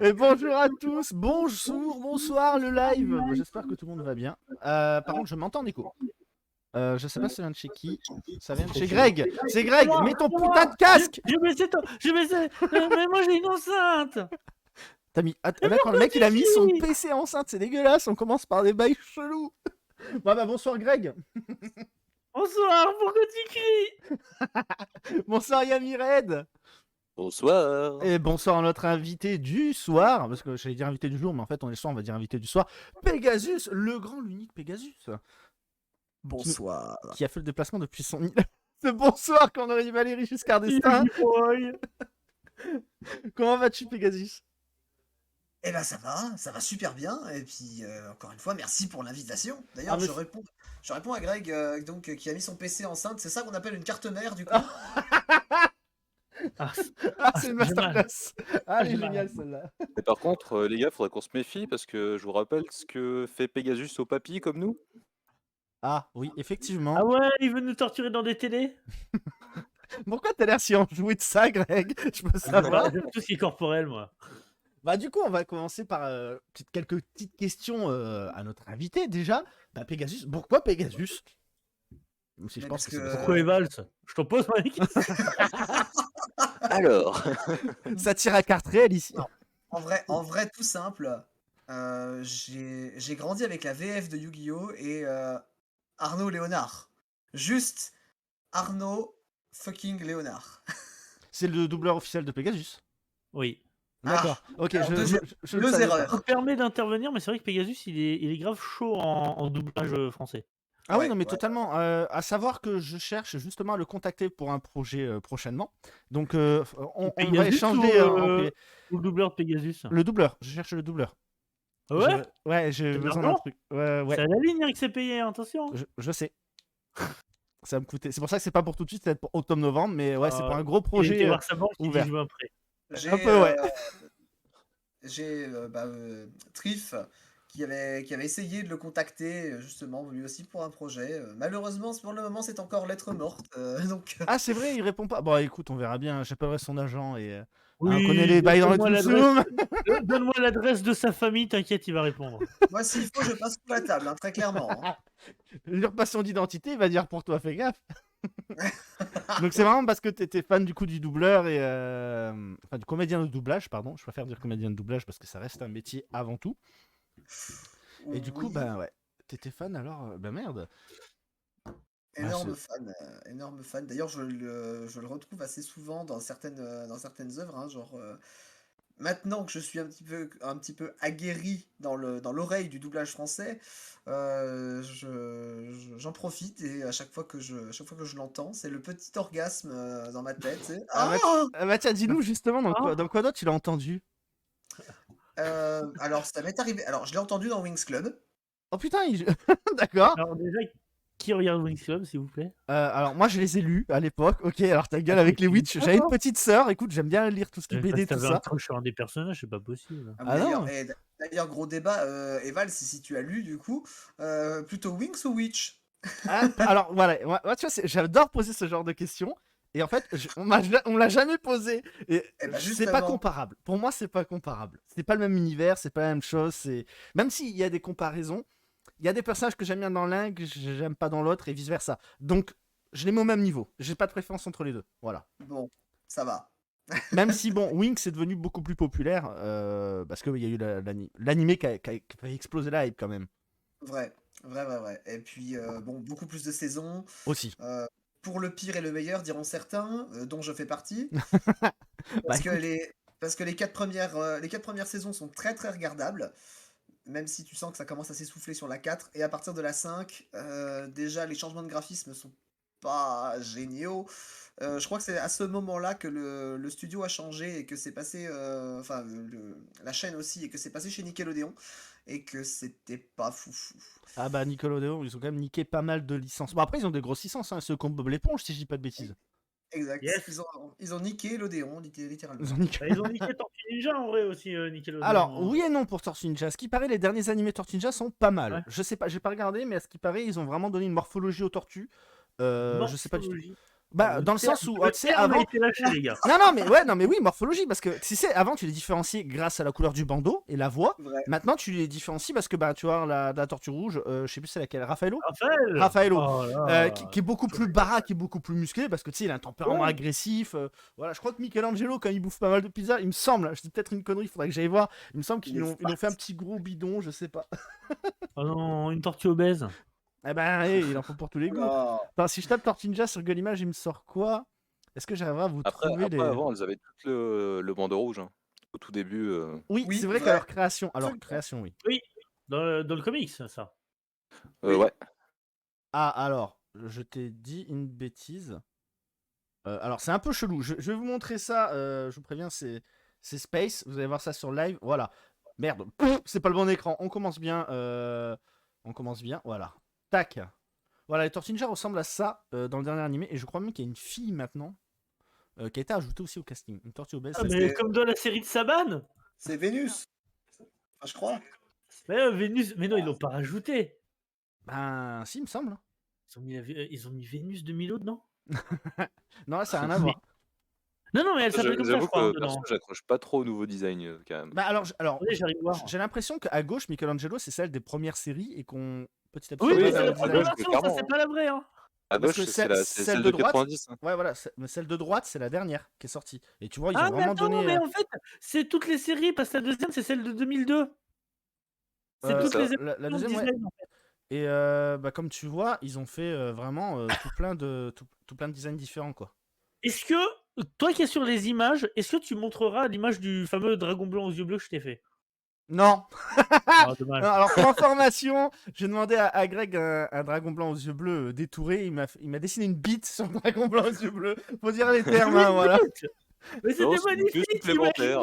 Et bonjour à tous, bonjour, bonsoir le live. J'espère que tout le monde va bien. Par contre, je m'entends en écho. Je sais pas si ça vient de chez qui. Ça vient de chez Greg. C'est Greg, mets ton putain de casque. Je vais essayer. Mais moi j'ai une enceinte. T'as mis. D'accord, le mec il a mis son PC enceinte, c'est dégueulasse. On commence par des bails chelous. Bon, bah bonsoir Greg. Bonsoir, pourquoi tu cries? Bonsoir Yami Red. Bonsoir. Et bonsoir à notre invité du soir, parce que j'allais dire invité du jour, mais en fait on est soir, on va dire invité du soir. Pegasus, le grand, l'unique Pegasus. Bonsoir. Qui a fait le déplacement depuis son île. Ce bonsoir qu'on aurait dit Valérie Giscard d'Estaing. Comment vas-tu Pegasus? Eh ben ça va super bien. Et puis encore une fois, merci pour l'invitation. D'ailleurs, je réponds à Greg qui a mis son PC enceinte. C'est ça qu'on appelle une carte mère du coup. C'est une masterclass. Ah, elle est géniale celle-là. Mais par contre, les gars, faudrait qu'on se méfie parce que je vous rappelle ce que fait Pegasus au papy comme nous. Ah oui, effectivement. Ah ouais, il veut nous torturer dans des télés. Pourquoi t'as l'air si enjoué de ça, Greg? Je peux savoir. J'aime tout ce qui est corporel, moi. Bah du coup, on va commencer par quelques petites questions à notre invité déjà. Bah Pegasus, pourquoi Pegasus? Même si je pense que Pourquoi Evals? Je t'en pose, mec. Alors, ça tire à carte réelle ici. Non. En vrai, tout simple. J'ai grandi avec la VF de Yu-Gi-Oh! Et Arnaud Léonard. Juste Arnaud fucking Léonard. C'est le doubleur officiel de Pegasus. Oui. D'accord. Ok, alors, je deux savais erreurs. Je me permets d'intervenir, mais c'est vrai que Pegasus, il est grave chaud en doublage français. Ah oui, Ouais, non, mais ouais. totalement. À savoir que je cherche justement à le contacter pour un projet prochainement. Donc, on va Pegasus échanger. ou le doubleur de Pegasus? Le doubleur, je cherche le doubleur. Ouais. Ouais, j'ai besoin d'un truc. Ouais. C'est à la ligne hein, que c'est payé, hein, attention. Je sais. Ça va me coûter. C'est pour ça que c'est pas pour tout de suite, c'est pour octobre-novembre, mais ouais, c'est pour un gros projet voir sa banque, ouvert. je veux un prêt. Un peu, ouais. J'ai Trif qui avait essayé de le contacter justement lui aussi pour un projet. Malheureusement, pour le moment, c'est encore lettre morte. Donc Ah, c'est vrai, il répond pas. Bon, écoute, on verra bien. J'appellerai son agent et Oui, on connaît les bails dans le Zoom. Donne-moi l'adresse de sa famille, t'inquiète, il va répondre. moi, s'il faut, je passe sous la table, hein, très clairement. Hein. L'usurpation d'identité, il va dire pour toi, fais gaffe. Donc c'est vraiment parce que t'étais fan du coup du doubleur et enfin du comédien de doublage, pardon. Je préfère dire comédien de doublage parce que ça reste un métier avant tout. Et du coup, Oui. bah ouais, t'étais fan alors, bah merde. Énorme fan. D'ailleurs, je le retrouve assez souvent dans certaines œuvres, hein, genre maintenant que je suis un petit peu aguerri dans l'oreille du doublage français, j'en profite et à chaque fois que je l'entends, c'est le petit orgasme dans ma tête. C'est Bah tiens, dis-nous justement dans quoi d'autre tu l'as entendu? alors ça m'est arrivé. Alors je l'ai entendu dans Wings Club. Oh putain, d'accord. Alors déjà, qui regarde Wings Club, s'il vous plaît? Alors moi je les ai lus à l'époque. Ok, alors ta gueule avec les Witch. J'avais une petite sœur. Écoute, j'aime bien lire tout ce qui est BD, tout ça. Je suis un des personnages, c'est pas possible. D'ailleurs, gros débat, Eval, si tu as lu du coup, plutôt Wings ou Witch? Alors voilà, moi, tu vois, j'adore poser ce genre de questions. Et en fait, on me l'a jamais posé. Et c'est pas comparable. Pour moi, c'est pas comparable. C'est pas le même univers, c'est pas la même chose. Même s'il y a des comparaisons, il y a des personnages que j'aime bien dans l'un, que j'aime pas dans l'autre, et vice versa. Donc, je les mets au même niveau. J'ai pas de préférence entre les deux. Voilà. Bon, ça va. Même si, bon, Wings est devenu beaucoup plus populaire, parce qu'il y a eu l'animé qui a fait exploser la hype quand même. Vrai. Et puis, bon, beaucoup plus de saisons. Aussi. Pour le pire et le meilleur, diront certains, dont je fais partie. Parce que les 4 premières saisons sont très très regardables. Même si tu sens que ça commence à s'essouffler sur la 4. Et à partir de la 5, déjà les changements de graphisme sont pas géniaux. Je crois que c'est à ce moment-là que le studio a changé et que c'est passé, la chaîne aussi, et que c'est passé chez Nickelodeon et que c'était pas foufou. Ah bah Nickelodeon, ils ont quand même niqué pas mal de licences. Bon après ils ont des grosses licences, hein, ceux comme Bob l'éponge si je dis pas de bêtises. Exact. Yes. Ils ont niqué l'Odéon, littéralement. Ils ont niqué Tortue Ninja en vrai aussi, Nickelodeon. Alors oui et non pour Tortue Ninja. Ce qui paraît, les derniers animés Tortue Ninja sont pas mal. Ouais. Je sais pas, j'ai pas regardé, mais à ce qui paraît, ils ont vraiment donné une morphologie aux tortues. Je sais pas du tout. Bah, dans le sens où, tu sais, on a avant. été lâché, les gars. Non, mais ouais, non, mais oui, morphologie, parce que tu sais, avant tu les différenciais grâce à la couleur du bandeau et la voix. Vrai. Maintenant, tu les différencies parce que, bah, tu vois, la tortue rouge, je sais plus c'est laquelle, Raffaello, Raphaël Raffaello, Oh là. qui est beaucoup plus baraque et beaucoup plus musclé parce que tu sais, il a un tempérament Ouais. agressif. Voilà, je crois que Michelangelo, quand il bouffe pas mal de pizza, il me semble, je dis peut-être une connerie, faudrait que j'aille voir. Il me semble qu'ils Il est ils ont fait un fat. petit gros bidon, je sais pas. Oh non, une tortue obèse. Eh ben, il en faut pour tous les goûts. Oh. Attends, si je tape Tortue Ninja sur Google Images, il me sort quoi? Est-ce que j'arriverai à vous Après, trouver après les. avant, elles avaient tout le bandeau rouge. Hein. Au tout début. Oui, Oui, c'est vrai vrai. qu'à leur création. Alors, Truc. création, oui. Oui, dans le comics, ça. Oui. Ouais. Ah, alors, je t'ai dit une bêtise. Alors, c'est un peu chelou. Je vais vous montrer ça. Je vous préviens, c'est Space. Vous allez voir ça sur live. Voilà. Merde. C'est pas le bon écran. On commence bien. On commence bien. Voilà. Tac. Voilà, les Tortues Ninja ressemblent à ça dans le dernier animé. Et je crois même qu'il y a une fille maintenant qui a été ajoutée aussi au casting. Une tortue obèse. Ah, ça, mais c'est- comme dans la série de Saban. C'est Vénus. Enfin, je crois. Mais Vénus, mais non, ils l'ont pas rajouté. Ben, si, il me semble. Ils ont mis Vénus de Milo dedans. Non, là, ça n'a rien à voir. Non, mais elle s'appelle comme ça, je J'avoue crois, hein, que perso, dedans. j'accroche pas trop au nouveau design quand même. Bah, alors, Attendez, j'arrive à voir. j'ai l'impression qu'à gauche, Michelangelo, c'est celle des premières séries et qu'on petit à petit. Oui, on mais va c'est vers la le à première design. gauche, version, ça, clairement. c'est pas la vraie. Hein. À Parce gauche, que c'est celle celle de de droite. 90. Hein. Ouais, voilà, mais celle de droite, c'est la dernière qui est sortie. Et tu vois, ils ont Ah, mais vraiment attends, donné. mais en fait, c'est toutes les séries, parce que la deuxième, c'est celle de 2002. C'est Euh, toutes ça. les la évolutions de deuxième, ouais. design, en fait. Et bah, comme tu vois, ils ont fait vraiment tout plein de designs différents, quoi. Est-ce que, toi qui es sur les images, est-ce que tu montreras l'image du fameux dragon blanc aux yeux bleus que je t'ai fait? Non. Ah, dommage. Non, alors pour information, j'ai demandé à Greg un dragon blanc aux yeux bleus détouré. Il m'a dessiné une bite sur le dragon blanc aux yeux bleus. Faut dire les termes, hein, voilà. Mais Non, c'était c'est une queue magnifique! supplémentaire.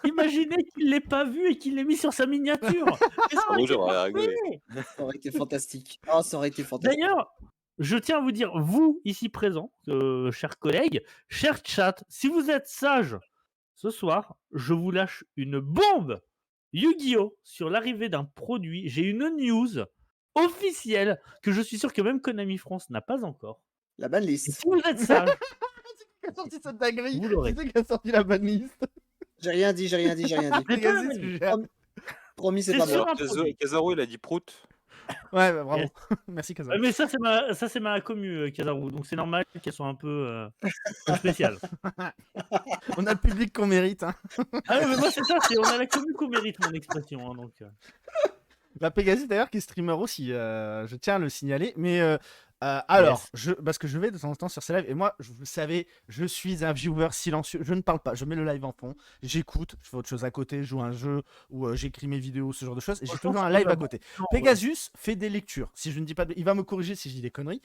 Imaginez qu'il l'ait pas vu et qu'il l'ait mis sur sa miniature! Mais ça Ah, aurait moi, été j'aurais parfait! rigolé. Ça aurait été fantastique. Oh, ça aurait été fantastique. D'ailleurs, je tiens à vous dire, vous, ici présents, chers collègues, chers chat, si vous êtes sages, ce soir, je vous lâche une bombe Yu-Gi-Oh! Sur l'arrivée d'un produit. J'ai une news officielle que je suis sûr que même Konami France n'a pas encore. La bonne Et liste. si vous êtes sages, Qui a sorti cette dinguerie? vous l'aurez. Qui c'est qui a sorti la bonne liste? J'ai rien dit, j'ai rien dit, j'ai rien dit. Mais pas la Vas-y, bonne. tu gères. Promis, c'est C'est pas sûr. moi. un produit. Kazaro, il a dit prout. Ouais, bah, bravo. Yes. Merci, Kazan. Mais ça, c'est ma commu, Kazaru. Donc c'est normal qu'elle soit un peu spéciale. On a le public qu'on mérite. Hein. Ah ouais, mais moi, c'est ça. On a la commu qu'on mérite, mon expression. Hein, donc. La Pegasus d'ailleurs qui est streamer aussi, je tiens à le signaler. Mais alors, parce que je vais de temps en temps sur ces lives et moi, vous savez, je suis un viewer silencieux. Je ne parle pas, je mets le live en fond, j'écoute, je fais autre chose à côté, je joue à un jeu ou j'écris mes vidéos, ce genre de choses. Et j'ai toujours un live à côté. Non, Pegasus fait des lectures. Si je ne dis pas, il va me corriger si je dis des conneries.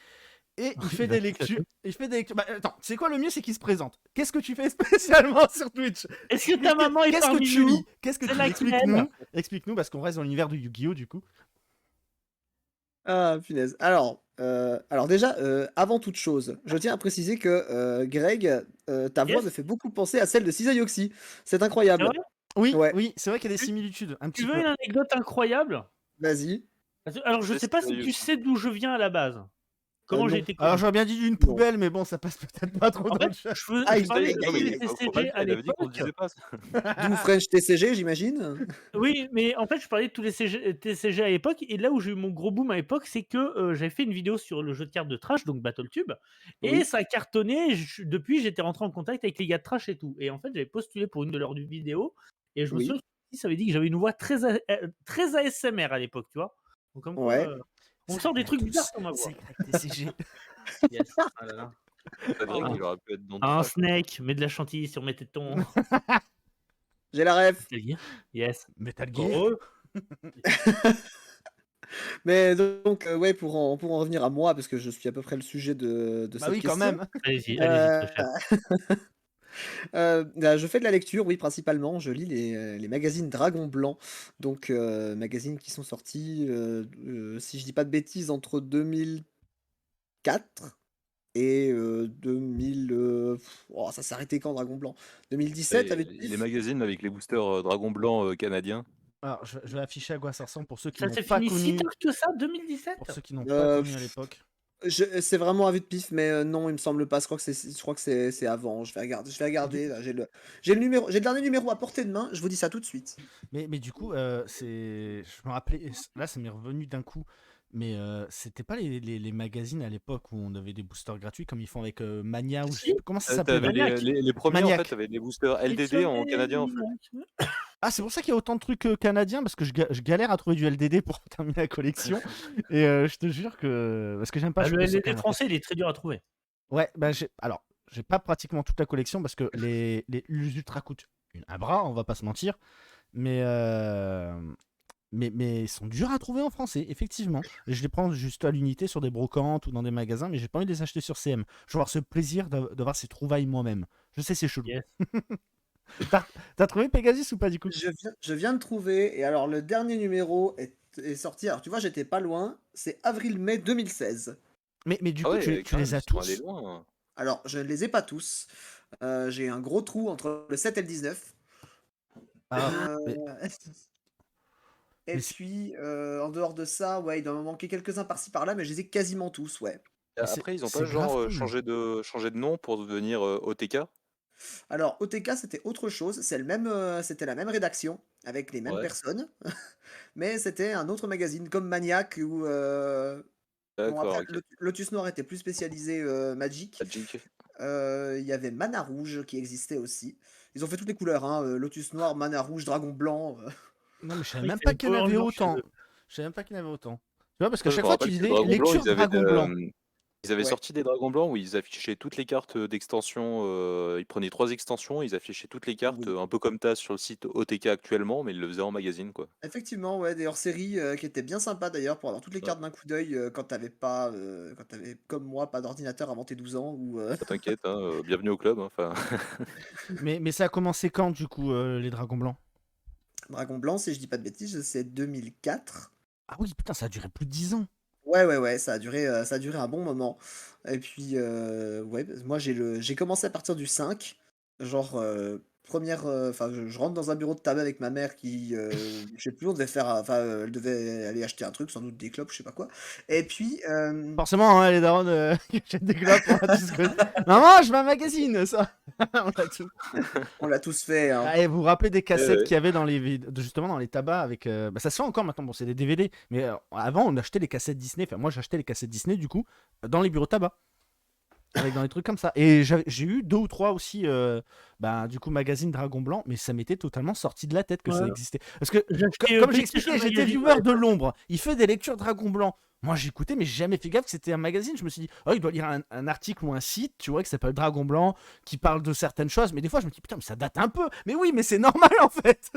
Et il fait des lectures. Il fait des lectures. Bah, attends, c'est quoi le mieux, c'est qu'il se présente. Qu'est-ce que tu fais spécialement sur Twitch? Est-ce que ta maman est Qu'est-ce que parmi tu nous? lis? Qu'est-ce que C'est tu laquelle? expliques-nous? Explique-nous parce qu'on reste dans l'univers de Yu-Gi-Oh du coup. Ah, punaise. Alors déjà, avant toute chose, je tiens à préciser que Greg, ta voix Yes. me fait beaucoup penser à celle de Cisayoxi. C'est incroyable. C'est vrai. Oui, Ouais. oui, c'est vrai qu'il y a des similitudes, un petit Tu veux peu. une anecdote incroyable? Vas-y. Alors, je C'est sais pas si sérieux. tu sais d'où je viens à la base. Comment j'ai non. été Alors connu. j'aurais bien dit d'une poubelle, mais bon, ça passe peut-être pas trop En dans fait, le chat. Ah, je il parlais fallait- de non, mais tous les faut pas TCG le à faire, il avait dit qu'on l'époque. disait pas ça. D'où French TCG, j'imagine. Oui, mais en fait, je parlais de tous les TCG à l'époque. Et là où j'ai eu mon gros boom à l'époque, c'est que j'avais fait une vidéo sur le jeu de cartes de Trash, donc BattleTube. Et Oui. ça a cartonné. Depuis, j'étais rentré en contact avec les gars de Trash et tout. Et en fait, j'avais postulé pour une de leurs vidéos. Et je me Oui. souviens que ça avait dit que j'avais une voix très ASMR à l'époque, tu vois. Donc, comme quoi, Ouais. on sort des trucs bizarres sur ma voix. C'est Greg TCG. Yes. Ah là là. Greg, Ah. il aurait pu être dans Un Trash. snake, mets de la chantilly sur mes tétons. J'ai la ref. Yes. Metal Gear. Heureux. Mais donc, ouais, pour en revenir à moi, parce que je suis à peu près le sujet de Bah cette oui, quand question. même. Allez-y, Euh, très cher. Je fais de la lecture, oui, principalement. Je lis les magazines Dragon Blanc, donc magazines qui sont sortis, si je dis pas de bêtises, entre 2004 et 2000. Oh, ça s'est arrêté quand Dragon Blanc? 2017 avec Les magazines avec les boosters Dragon Blanc canadiens. Alors, je vais afficher à quoi ça ressemble pour ceux qui Ça n'ont s'est pas fini si connu. tard que ça, 2017? Pour ceux qui n'ont pas Euh, connu à l'époque. C'est vraiment à vue de pif, mais non, il me semble pas. Je crois que c'est avant. Je vais Et du, regarder. Là, j'ai le dernier numéro à portée de main. Je vous dis ça tout de suite. mais du coup, je me rappelais, là ça m'est revenu d'un coup, mais c'était pas les magazines à l'époque où on avait des boosters gratuits comme ils font avec Mania ou je sais Si, plus comment ça s'appelait T'avais là. Maniac. les premiers, en fait, Maniac. t'avais des boosters It's LDD en okay, canadien, en fait. Maniac. Ah, c'est pour ça qu'il y a autant de trucs canadiens parce que je galère à trouver du LDD pour terminer la collection. Et je te jure que. Parce que j'aime pas Ah, acheter le des LDD seconds. français, il est très dur à trouver. Ouais, bah alors, j'ai pas pratiquement toute la collection parce que les Ultra coûtent un bras, on va pas se mentir. Mais, mais ils sont durs à trouver en français, effectivement. Et je les prends juste à l'unité sur des brocantes ou dans des magasins, mais j'ai pas envie de les acheter sur CM. Je veux avoir ce plaisir de voir ces trouvailles moi-même. Je sais, c'est chelou. Yes. T'as trouvé Pegasus ou pas du coup? Je viens de trouver. Et alors, le dernier numéro est sorti. Alors, tu vois, j'étais pas loin. C'est avril-mai 2016. Mais du Ah coup, ouais, tu quand les même, as ils sont allés tous? loin. Alors, je ne les ai pas tous. J'ai un gros trou entre le 7 et le 19. Ah, Euh, mais, Et mais puis, en dehors de ça, ouais, il doit me manquer quelques-uns par-ci par-là, mais je les ai quasiment tous, ouais. Après, ils ont pas c'est grave genre cool. changé de nom pour devenir OTK? Alors, OTK, c'était autre chose. C'était la même rédaction, avec les mêmes Ouais, personnes, mais c'était un autre magazine, comme Maniac, ou... Bon, d'accord, après, ok. Lotus Noir était plus spécialisé Magic. Magic. Il y avait Mana Rouge qui existait aussi. Ils ont fait toutes les couleurs, hein, Lotus Noir, Mana Rouge, Dragon Blanc. Non, mais je savais Oui, même c'est pas les qu'il y en Power avait Rangers chez autant. eux. Je savais même pas qu'il y en avait autant. Tu vois, parce qu'à Moi, je chaque me fois, tu rappelle que disais Dragon Blanc, lecture Dragon Blanc. ils avaient Ouais, sorti des Dragons Blancs où ils affichaient toutes les cartes d'extension. Ils prenaient 3 extensions, ils affichaient toutes les cartes, oui. un peu comme t'as sur le site OTK actuellement, mais ils le faisaient en magazine, quoi. Effectivement, ouais, des hors-séries qui étaient bien sympas d'ailleurs pour avoir toutes les Ouais. cartes d'un coup d'œil quand t'avais comme moi pas d'ordinateur avant tes 12 ans ou Pas t'inquiète, hein, bienvenue au club, hein, enfin. Mais ça a commencé quand, du coup, les Dragons Blancs? Dragon Blanc, si je dis pas de bêtises, c'est 2004. Ah oui, putain, ça a duré plus de 10 ans. Ouais, ouais, ouais, ça a duré un bon moment. Et puis, ouais, moi j'ai commencé à partir du 5. Genre, enfin, je rentre dans un bureau de tabac avec ma mère qui, je sais plus, on devait faire, enfin, elle devait aller acheter un truc, sans doute des clopes, je sais pas quoi. Et puis, Forcément, hein, les darons qui achètent des clopes, on l'a tous connu. Maman, je veux un magazine, ça. On l'a tous. on l'a tous fait, hein. Ah, et vous vous rappelez des Ouais, cassettes ouais. qu'il y avait dans justement dans les tabacs avec. Bah, ça se fait encore maintenant, bon, c'est des DVD. Mais avant, on achetait les cassettes Disney. Enfin, moi, j'achetais les cassettes Disney, du coup, dans les bureaux de tabac. Avec dans les trucs comme ça. Et j'ai eu 2 ou 3 aussi, bah, du coup, magazine Dragon Blanc, mais ça m'était totalement sorti de la tête que ça Ouais. existait. Parce que, J'ai acheté comme PlayStation j'expliquais, j'étais Magazine, ouais. viewer de l'ombre. Il fait des lectures Dragon Blanc. Moi, j'écoutais, mais j'ai jamais fait gaffe que c'était un magazine. Je me suis dit, oh, il doit lire un article ou un site, tu vois, qui s'appelle Dragon Blanc, qui parle de certaines choses. Mais des fois, je me dis, putain, mais ça date un peu. Mais oui, mais c'est normal, en fait.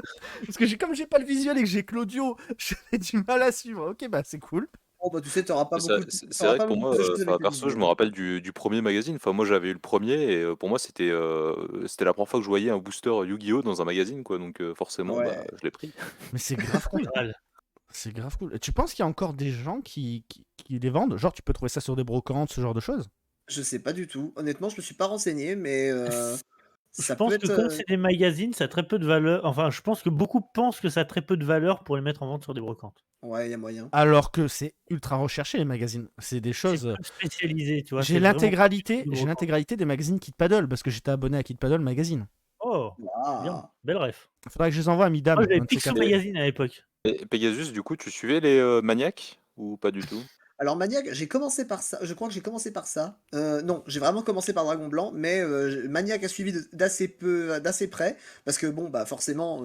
Parce que comme j'ai pas le visuel et que j'ai que l'audio, j'ai du mal à suivre. Ok, bah, c'est cool. Bon, bah, tu sais, t'auras pas Mais ça- beaucoup, c'est t'auras vrai que pas pour beaucoup moi, plus de choses enfin, avec le perso, je me visuel. rappelle du premier magazine. Enfin, moi, j'avais eu le premier et pour moi, c'était la première fois que je voyais un booster Yu-Gi-Oh dans un magazine, quoi. Donc forcément, bah, Ouais. je l'ai pris. Mais c'est grave cool. Graal. C'est grave cool. Et tu penses qu'il y a encore des gens qui les vendent? Genre, tu peux trouver ça sur des brocantes, ce genre de choses? Je sais pas du tout. Honnêtement, je me suis pas renseigné, mais Je ça peut pense que être. comme c'est des magazines, ça a très peu de valeur. Enfin, je pense que beaucoup pensent que ça a très peu de valeur pour les mettre en vente sur des brocantes. Ouais, il y a moyen. Alors que c'est ultra recherché, les magazines. C'est des C'est choses. plus spécialisé, tu vois. J'ai C'est vraiment l'intégralité, de j'ai brocante. l'intégralité des magazines Kid Paddle parce que j'étais abonné à Kid Paddle Magazine. Oh, bien, Ah. belle ref. Faudrait que je les envoie à Moi, Midam, j'avais un de ces Picsou quatre. Magazine à l'époque. Et Pegasus, du coup, tu suivais les Maniacs ou pas du tout? Alors Maniac, j'ai commencé par ça. Je crois que j'ai commencé par ça. Non, j'ai vraiment commencé par Dragon Blanc, mais Maniac a suivi d'assez près, parce que bon, bah forcément,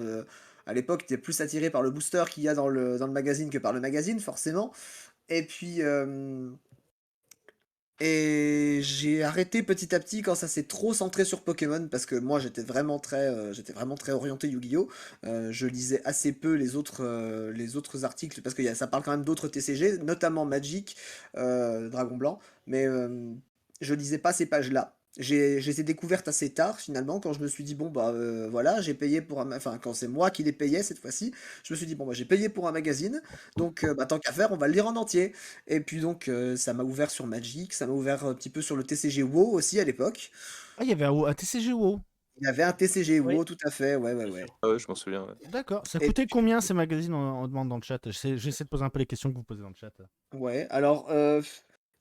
à l'époque, t'es plus attiré par le booster qu'il y a dans le magazine que par le magazine, forcément. Et puis, et j'ai arrêté petit à petit quand ça s'est trop centré sur Pokémon, parce que moi j'étais vraiment très orienté Yu-Gi-Oh! Je lisais assez peu les autres articles, parce que ça parle quand même d'autres TCG, notamment Magic, Dragon Blanc, mais je lisais pas ces pages-là. Je les ai découvertes assez tard finalement, quand je me suis dit bon bah voilà, j'ai payé pour enfin quand c'est moi qui les payais cette fois-ci, je me suis dit bon bah j'ai payé pour un magazine, donc bah, tant qu'à faire on va le lire en entier. Et puis donc ça m'a ouvert sur Magic, ça m'a ouvert un petit peu sur le TCG WoW aussi à l'époque. Ah, il y avait un TCG WoW. Il y avait un TCG Oui, WoW tout à fait, ouais ouais bien ouais. sûr. Ah ouais, je m'en souviens. Ouais. D'accord. Ça Et coûtait puis, combien ces magazines? On demande dans le chat. J'essaie de poser un peu les questions que vous posez dans le chat. ouais, alors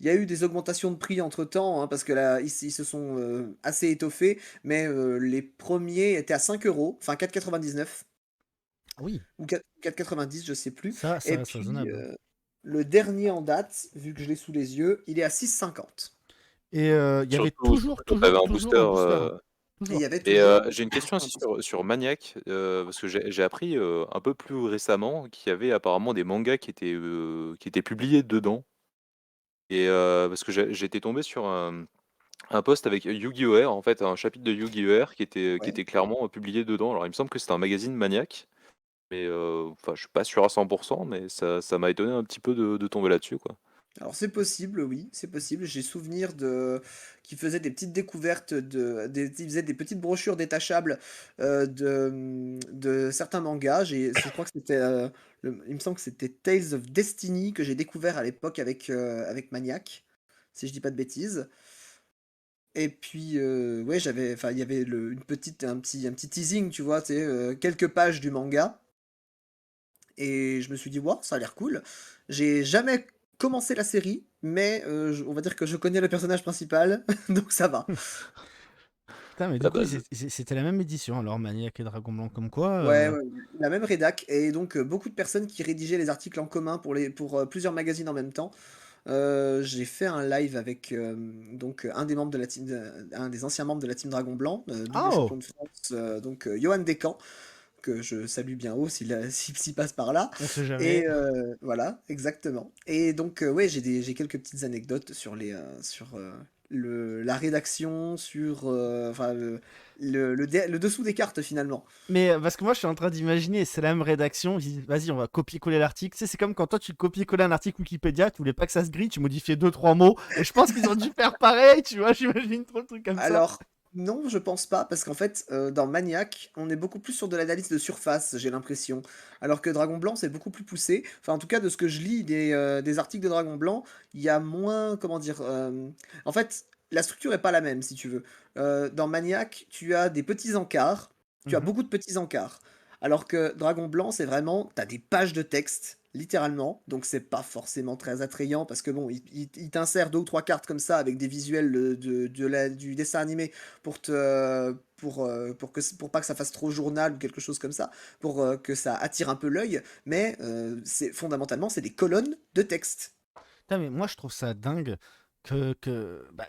Il y a eu des augmentations de prix entre-temps, hein, parce que là, ils se sont assez étoffés, mais les premiers étaient à 5 euros, enfin 4,99 Ah oui, ou 4,90, je sais plus. ça Et reste puis raisonnable. le dernier en date, vu que je l'ai sous les yeux, il est à 6,50. Et il y avait Surtout quand t'avais un toujours un booster. booster. Et il y Toujours. avait Et toujours j'ai une question un aussi booster. sur Maniac, parce que j'ai appris un peu plus récemment qu'il y avait apparemment des mangas qui étaient publiés dedans. Et parce que j'étais tombé sur un post avec Yu-Gi-Oh! R, en fait, un chapitre de Yu-Gi-Oh! R qui Ouais. était clairement publié dedans. Alors il me semble que c'était un magazine Maniac, mais enfin je suis pas sûr à 100%, mais ça m'a étonné un petit peu de tomber là-dessus, quoi. Alors c'est possible, oui, c'est possible. J'ai souvenir de qui faisait des petites découvertes il faisait des petites brochures détachables de certains mangas. Je crois que c'était il me semble que c'était Tales of Destiny que j'ai découvert à l'époque avec Maniac, si je dis pas de bêtises. Et puis ouais, enfin il y avait un petit teasing, tu vois, tu sais, quelques pages du manga. Et je me suis dit, waouh, ça a l'air cool. J'ai jamais commencé la série, mais on va dire que je connais le personnage principal, donc ça va. Putain, mais du La coup, base. c'était la même édition, alors Maniac et Dragon Blanc, comme quoi. Ouais, ouais, la même rédac, et donc beaucoup de personnes qui rédigeaient les articles en commun pour plusieurs magazines en même temps. J'ai fait un live avec donc un des membres de la team, un des anciens membres de la team Dragon Blanc, double Oh, champion de France, donc Johan Descamps, que je salue bien haut s'il passe par là. on sait jamais. Et voilà, exactement. Et donc, ouais, j'ai quelques petites anecdotes sur la rédaction, sur enfin, le dessous des cartes finalement. Mais parce que moi, je suis en train d'imaginer, c'est la même rédaction. Je dis, vas-y, on va copier-coller l'article. Tu sais, c'est comme quand toi, tu copies-coller un article Wikipédia, tu voulais pas que ça se grille, tu modifiais 2-3 mots. Et je pense qu'ils ont dû faire pareil, tu vois. J'imagine trop le truc comme ça. Alors, non, je pense pas, parce qu'en fait, dans Maniac, on est beaucoup plus sur de l'analyse de surface, j'ai l'impression. Alors que Dragon Blanc, c'est beaucoup plus poussé. Enfin, en tout cas, de ce que je lis des articles de Dragon Blanc, il y a moins, comment dire, en fait, la structure est pas la même, si tu veux. Dans Maniac, tu as des petits encarts, tu as Mhm. beaucoup de petits encarts. Alors que Dragon Blanc, c'est vraiment, t'as des pages de texte, littéralement, donc c'est pas forcément très attrayant, parce que bon, il t'insère deux ou trois cartes comme ça, avec des visuels du dessin animé, pour pas que ça fasse trop journal ou quelque chose comme ça, pour que ça attire un peu l'œil, mais fondamentalement, c'est des colonnes de texte. Putain, mais moi, je trouve ça dingue que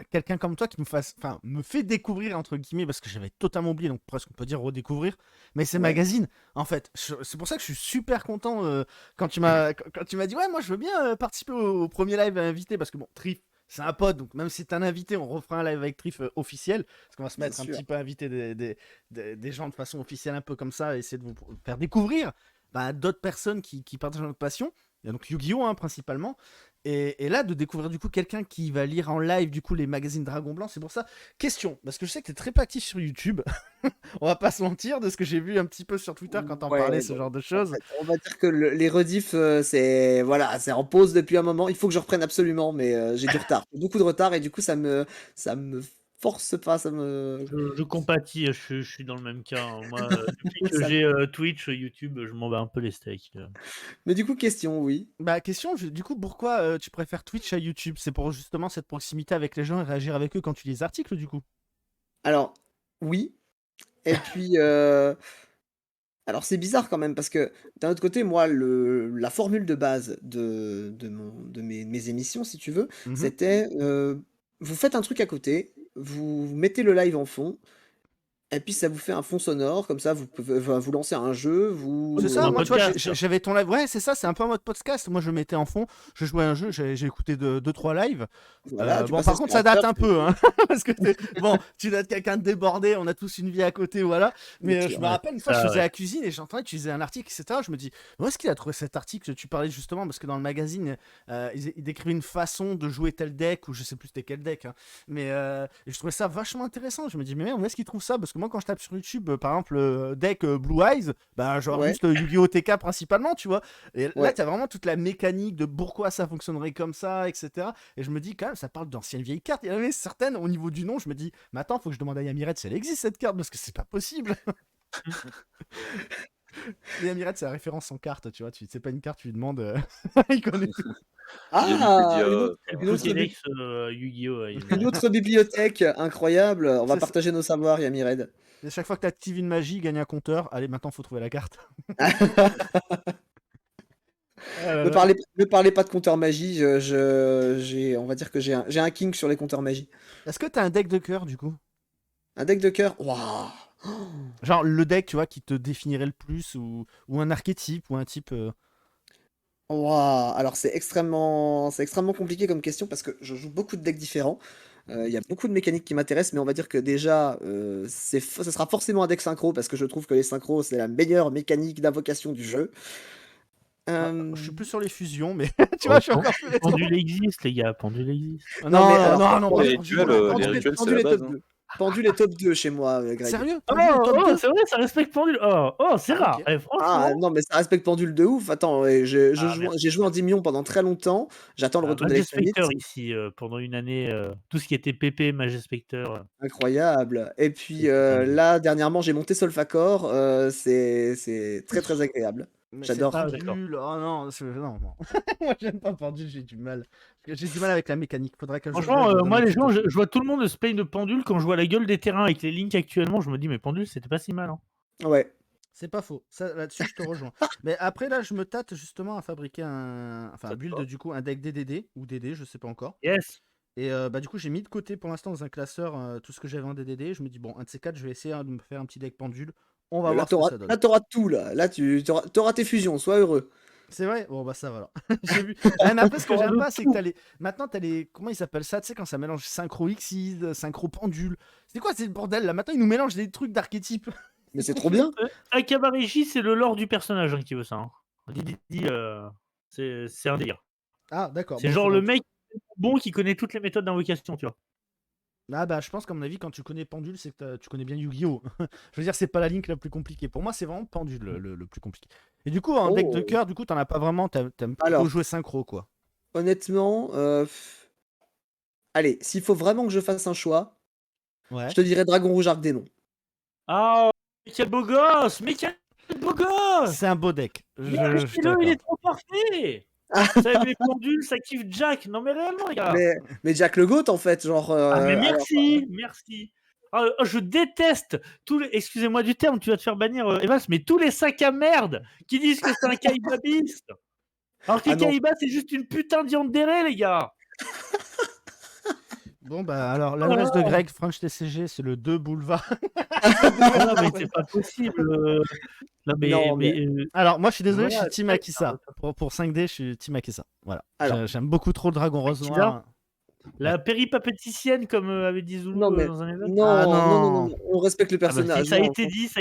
quelqu'un comme toi qui me fait découvrir, entre guillemets, parce que j'avais totalement oublié, donc presque on peut dire redécouvrir, mais ces Ouais. magazines, en fait, c'est pour ça que je suis super content quand tu m'as dit, ouais, moi, je veux bien participer au premier live invité, parce que bon, Trif, c'est un pote, donc même si c'est un invité, on refera un live avec Trif officiel, parce qu'on va se Bien mettre un sûr. petit peu à inviter des gens de façon officielle, un peu comme ça, et essayer de vous faire découvrir d'autres personnes qui partagent notre passion. Il y a donc Yu-Gi-Oh! Principalement. Et là, de découvrir du coup quelqu'un qui va lire en live du coup les magazines Dragon Blanc, c'est pour ça. Question, parce que je sais que tu es très actif sur YouTube, on va pas se mentir, de ce que j'ai vu un petit peu sur Twitter quand t'en parlais, Ouais, ce bon, genre de en choses. fait, on va dire que les rediffs, c'est voilà, c'est en pause depuis un moment. Il faut que je reprenne absolument, mais j'ai du retard, j'ai beaucoup de retard et du coup ça me force pas, ça me. Je compatis, je suis dans le même cas, hein. Moi, depuis que ça- j'ai, Twitch, YouTube, je m'en bats un peu les steaks. Mais du coup, question, oui. Bah, question, du coup, pourquoi tu préfères Twitch à YouTube? C'est pour justement cette proximité avec les gens et réagir avec eux quand tu lis les articles, du coup. Alors, oui. Et puis, alors c'est bizarre quand même parce que d'un autre côté, moi, la formule de base de mes émissions, si tu veux, Mhm. c'était vous faites un truc à côté, vous mettez le live en fond. Et puis ça vous fait un fond sonore, comme ça vous pouvez vous lancer un jeu, C'est Comme ça, un moi tu vois, podcast. j'avais ton live. Ouais, c'est ça, c'est un peu en mode podcast. Moi je mettais en fond, je jouais à un jeu, j'ai écouté 2-3 lives. voilà, tu Bon, passes par contre, ça l'aspirateur, date un peu, hein, parce que bon, tu dois être quelqu'un de débordé, on a tous une vie à côté, voilà. bien Mais je sûr. me Ouais, rappelle une fois, je ça, faisais ouais. la cuisine et j'entendais que tu faisais un article, etc. Je me dis, où est-ce qu'il a trouvé cet article? Tu parlais justement, parce que dans le magazine, il décrivait une façon de jouer tel deck, ou je sais plus c'était quel deck, hein. Mais et je trouvais ça vachement intéressant. Je me dis, mais merde, où est-ce qu'il trouve ça? Parce que moi, quand je tape sur YouTube, par exemple, deck Blue Eyes, bah, genre Ouais, juste Yu-Gi-Oh! TK principalement, tu vois. Et là, ouais. tu as vraiment toute la mécanique de pourquoi ça fonctionnerait comme ça, etc. Et je me dis, quand même, ça parle d'anciennes vieilles cartes. Il y en avait certaines, au niveau du nom, je me dis, mais attends, faut que je demande à Yamiret si elle existe cette carte, parce que c'est pas possible. Les Amiret, c'est la référence en carte, tu vois. C'est pas une carte, tu lui demandes. Il connaît tout. Ah, Le Pokédex Yu-Gi-Oh! une autre bibliothèque incroyable. On va C'est ça. partager nos savoirs, Yami Red. Et chaque fois que tu actives une magie, gagne un compteur. Allez, maintenant, faut trouver la carte. Ah là Ne là. parlez pas de compteur magie. On va dire que j'ai un king sur les compteurs magie. Est-ce que t'as un deck de cœur, du coup? Un deck de cœur. Waouh. Genre le deck, tu vois, qui te définirait le plus, ou un archétype, ou un type. Waouh. Alors c'est extrêmement compliqué comme question parce que je joue beaucoup de decks différents. Il y a beaucoup de mécaniques qui m'intéressent, mais on va dire que déjà, ça sera forcément un deck synchro parce que je trouve que les synchros c'est la meilleure mécanique d'invocation du jeu. Je suis plus sur les fusions, mais tu vois, je suis encore plus rétro. Pendule existe, les gars, Pendule existe. Non, mais non, alors, non, pour pas les Pendule, rituels, non. les rituels, c'est la base. top 2. Pendule est top 2 chez moi, Greg. Sérieux? Oh, Pendule est top 2? c'est vrai, ça respecte Pendule. Oh, c'est Ah, rare. ok. Eh, franchement. Ah non, mais ça respecte Pendule de ouf. Attends, j'ai Merci. joué en Endymion pendant très longtemps. J'attends le retour Mage d'Electronics. Spectre ici, pendant une année, tout ce qui était PP, Mage Spectre. Incroyable. Et puis C'est dingue. là, dernièrement, j'ai monté Solfacor. C'est très très agréable. Mais J'adore. c'est Ah, d'accord. Pendule. Oh non, non. Moi, j'aime pas Pendule, j'ai du mal. J'ai du mal avec la mécanique. Faudrait que je Franchement, regarde dans moi, mes les gens, tutos. je vois tout le monde se plaindre de Pendule quand je vois la gueule des terrains avec les links actuellement. Je me dis, mais Pendule, c'était pas si mal. Hein. Ouais. C'est pas faux. Ça, là-dessus, je te rejoins. Mais après, là, je me tâte justement à fabriquer un build, du coup, un deck DDD ou DD, je sais pas encore. Yes. Et bah, du coup, j'ai mis de côté pour l'instant dans un classeur tout ce que j'avais en DDD. Je me dis, bon, un de ces quatre, je vais essayer de me faire un petit deck Pendule. On va Là, voir ce que ça donne. t'auras tout là. Là, t'auras tes fusions. Sois heureux. C'est vrai? Bon, bah, ça va alors. J'ai vu. Ah, mais après, ce que T'auras j'aime de pas, c'est que tout. t'as les. Maintenant, t'as les. Comment ils s'appellent ça? Tu sais, quand ça mélange synchro Xyz, synchro pendule. C'est quoi ce bordel là? Maintenant, ils nous mélangent des trucs d'archétypes. Mais c'est trop bien. Akabareji, c'est le lore du personnage hein, qui veut ça. Hein. C'est un délire. Ah, d'accord. C'est Bon, genre faudra le que- mec bon qui connaît toutes les méthodes d'invocation, tu vois. Ah, bah, je pense qu'à mon avis, quand tu connais Pendule, c'est que tu connais bien Yu-Gi-Oh! Je veux dire, c'est pas la link la plus compliquée. Pour moi, c'est vraiment Pendule le plus compliqué. Et du coup, en deck de Oh. cœur, du coup, t'en as pas vraiment. T'aimes plutôt Alors. jouer synchro, quoi. Honnêtement, allez, s'il faut vraiment que je fasse un choix, Ouais. je te dirais Dragon Rouge Arc Dénon. Ah, mais quel beau gosse! Mais quel beau gosse! C'est un beau deck. Mais Je suis achetez-le, il est d'accord. trop parfait! Ah. Ça aime les pendules, ça kiffe Jack. Non mais réellement, les gars. Mais Jack le Goat, en fait, genre. Ah mais alors, merci. Ah, je déteste tous les. Excusez-moi du terme, tu vas te faire bannir, Evans, mais tous les sacs à merde qui disent que c'est un Kaibabiste. Alors que Ah non. Kaiba, c'est juste une putain de yandere, les gars. Bon, bah, alors, l'adresse de Greg, French TCG, c'est le 2 boulevard. Non, mais c'est pas possible. Non, Non, mais Alors, moi, je suis désolé, je voilà, suis Team c'est Akisa. Pour 5D, je suis Team Akisa. Voilà. Alors. J'aime beaucoup trop le dragon rose Akisa noir. la péripapéticienne, comme avait dit Zulu Non, mais. dans un event. Non, Ah, non, non. on respecte le Ah bah, personnage. si, ça a non.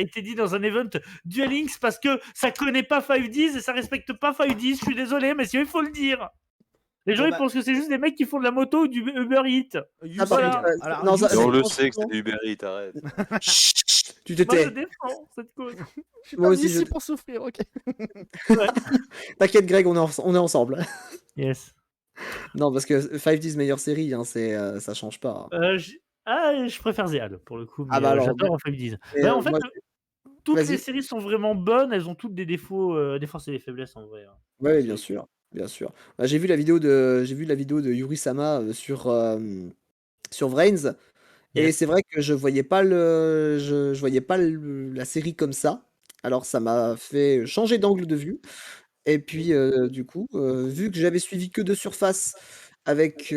été dit dans un event Duel Links parce que ça connaît pas 5Ds et ça respecte pas 5Ds. Je suis désolé, mais il faut le dire. Les gens Bon, ils bah. pensent que c'est juste des mecs qui font de la moto ou du Uber Eats. Ah, par Voilà. contre, Alors, non, Yu, ça, Et on c'est- le sait que c'est Uber Eats, arrête. Chut, tu te Moi je tais. défends cette cause. Je suis Moi pas aussi, venu je- ici pour souffrir, ok. T'inquiète, Greg, on est ensemble. Yes. Non, parce que 5D's meilleure série, hein, ça change pas. Je préfère Zéal pour le coup, mais Ah bah alors, j'adore 5Ds. mais, Bah, en fait, moi, toutes vas-y. les séries sont vraiment bonnes, elles ont toutes des défauts, des forces et des faiblesses en vrai. Hein. Ouais, bien sûr, bien sûr. Bah, j'ai vu la vidéo de Yuri-sama sur Vrains, et Yes. c'est vrai que je voyais pas la série comme ça. Alors ça m'a fait changer d'angle de vue. Et puis du coup, vu que j'avais suivi que de surface avec,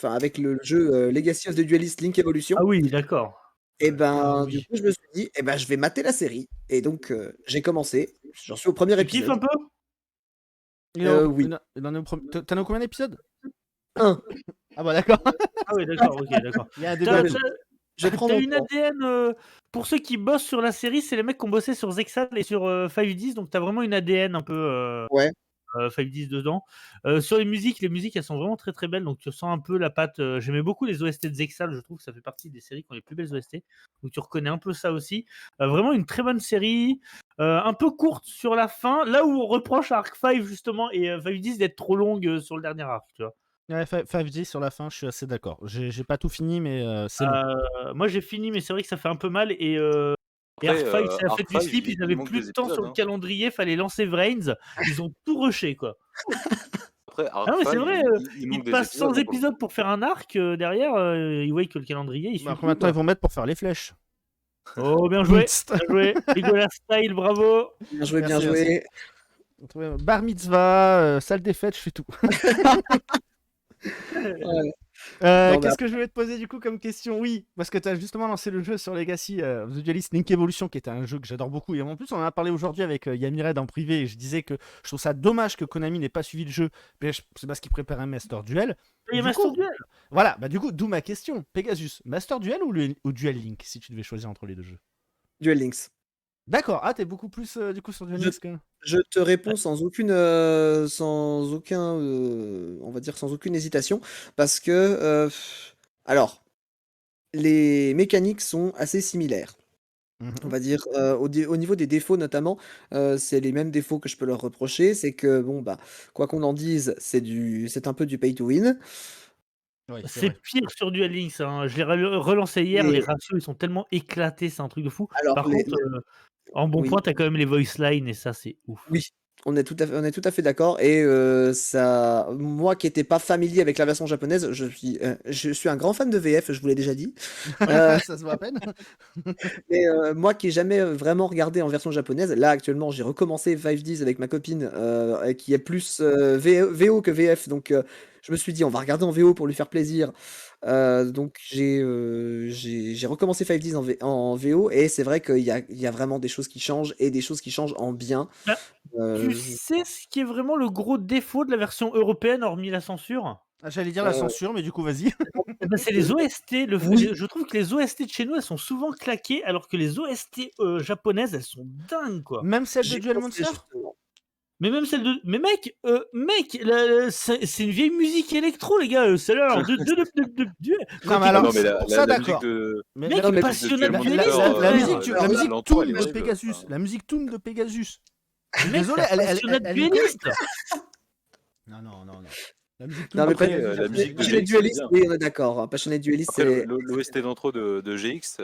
avec le jeu Legacy of the Duelist Link Evolution, Ah oui, d'accord. et ben Ah du oui. coup je me suis dit, eh ben je vais mater la série. Et donc j'ai commencé. J'en suis au premier Tu kiffes épisode. un peu? Oui. T'en as au combien d'épisodes? 1. Ah bah d'accord. Ah oui, d'accord, ok, d'accord. Il y a un T'as- débat. mais Je prends T'as mon une temps. ADN, pour ceux qui bossent sur la série, c'est les mecs qui ont bossé sur Zexal et sur 5Ds, donc t'as vraiment une ADN un peu Ouais. 5Ds dedans. Sur les musiques elles sont vraiment très très belles, donc tu sens un peu la patte. J'aimais beaucoup les OST de Zexal, je trouve que ça fait partie des séries qui ont les plus belles OST, donc tu reconnais un peu ça aussi. Vraiment une très bonne série, un peu courte sur la fin, là où on reproche à Arc 5 justement et 5Ds d'être trop longue sur le dernier arc, tu vois. Ouais, 5D sur la fin, je suis assez d'accord. J'ai pas tout fini, mais c'est long. Moi j'ai fini, mais c'est vrai que ça fait un peu mal et Et Après, Arc 5, c'est la fête du Arc 5, slip, ils il avaient manque plus des de temps sur épisodes. le Hein. calendrier, fallait lancer Vrains, ils ont tout rushé quoi. Après, Ah Arc ouais, c'est 5, vrai, il ils manque des passent 100 épisodes. Hein, pour le épisodes coup. pour faire un arc, derrière, ils voient que le calendrier, il Bah, suit combien plus de temps ils quoi. vont mettre pour faire les flèches? Oh bien Tst. joué, Nicolas Style, bravo. Bien joué, bien Merci, merci. joué. Bar mitzvah, salle des fêtes, je fais tout. Ouais. Non, mais Qu'est-ce que je voulais te poser du coup comme question? Oui, parce que tu as justement lancé le jeu sur Legacy of the Duelist Link Evolution, qui était un jeu que j'adore beaucoup. Et en plus, on en a parlé aujourd'hui avec Yamired en privé. Et je disais que je trouve ça dommage que Konami n'ait pas suivi le jeu. C'est parce qu'il prépare un Master Duel. Il y a Du Master coup, Duel. voilà, bah du coup, d'où ma question. Pegasus, Master Duel ou Duel Link, si tu devais choisir entre les deux jeux? Duel Links. D'accord, ah, t'es beaucoup plus du coup sur Duel Je- Links que. Je te réponds sans aucune, on va dire sans aucune hésitation, parce que, alors, les mécaniques sont assez similaires. On va dire, au niveau des défauts notamment, c'est les mêmes défauts que je peux leur reprocher. C'est que bon, bah, quoi qu'on en dise, c'est un peu du pay to win. Oui, c'est C'est vrai. pire sur Duel Links, hein. Je l'ai relancé hier, les Et ratios ils sont tellement éclatés, c'est un truc de fou. alors Par contre, en bon oui. point, t'as quand même les voice lines et ça c'est ouf. Oui, on est tout à fait d'accord et ça moi qui étais pas familier avec la version japonaise, je suis un grand fan de VF, je vous l'ai déjà dit. Heu, Ça se voit à peine. mais moi qui ai jamais, vraiment regardé en version japonaise, là actuellement j'ai recommencé 5Ds avec ma copine, et qui est plus, VO que VF donc je me suis dit: «On va regarder en VO pour lui faire plaisir». Donc j'ai recommencé 5Ds en VO et c'est vrai qu'il y a vraiment des choses qui changent et des choses qui changent en bien. Bah, tu Je sais ce qui est vraiment le gros défaut de la version européenne, hormis la censure? Ah, j'allais dire la censure, mais du coup, vas-y. Eh ben, c'est les OST. Oui. Je trouve que les OST de chez nous, elles sont souvent claquées, alors que les OST japonaises, elles sont dingues, quoi. Même celle de J'y Duel pensais Monster? justement. Mais même celle de. Mais mec, c'est une vieille musique électro, les gars. C'est l'heure de. Non, mais Ah alors, non, mais ça, la musique d'accord. de. Mais Mec, non, mais passionné de Duel dueliste, Monster, la frère. musique, la musique l'intro, Toon elle est de horrible, Pegasus. enfin. La musique Toon de Pegasus. Je suis Mec, désolé, t'as passionné de est dueliste. Non. La musique Toon Non, de mais Pegasus. la musique de Passionné GX, dueliste, c'est bien. oui, on est d'accord, hein. Passionné dueliste, Après, c'est l'OST d'intro de GX,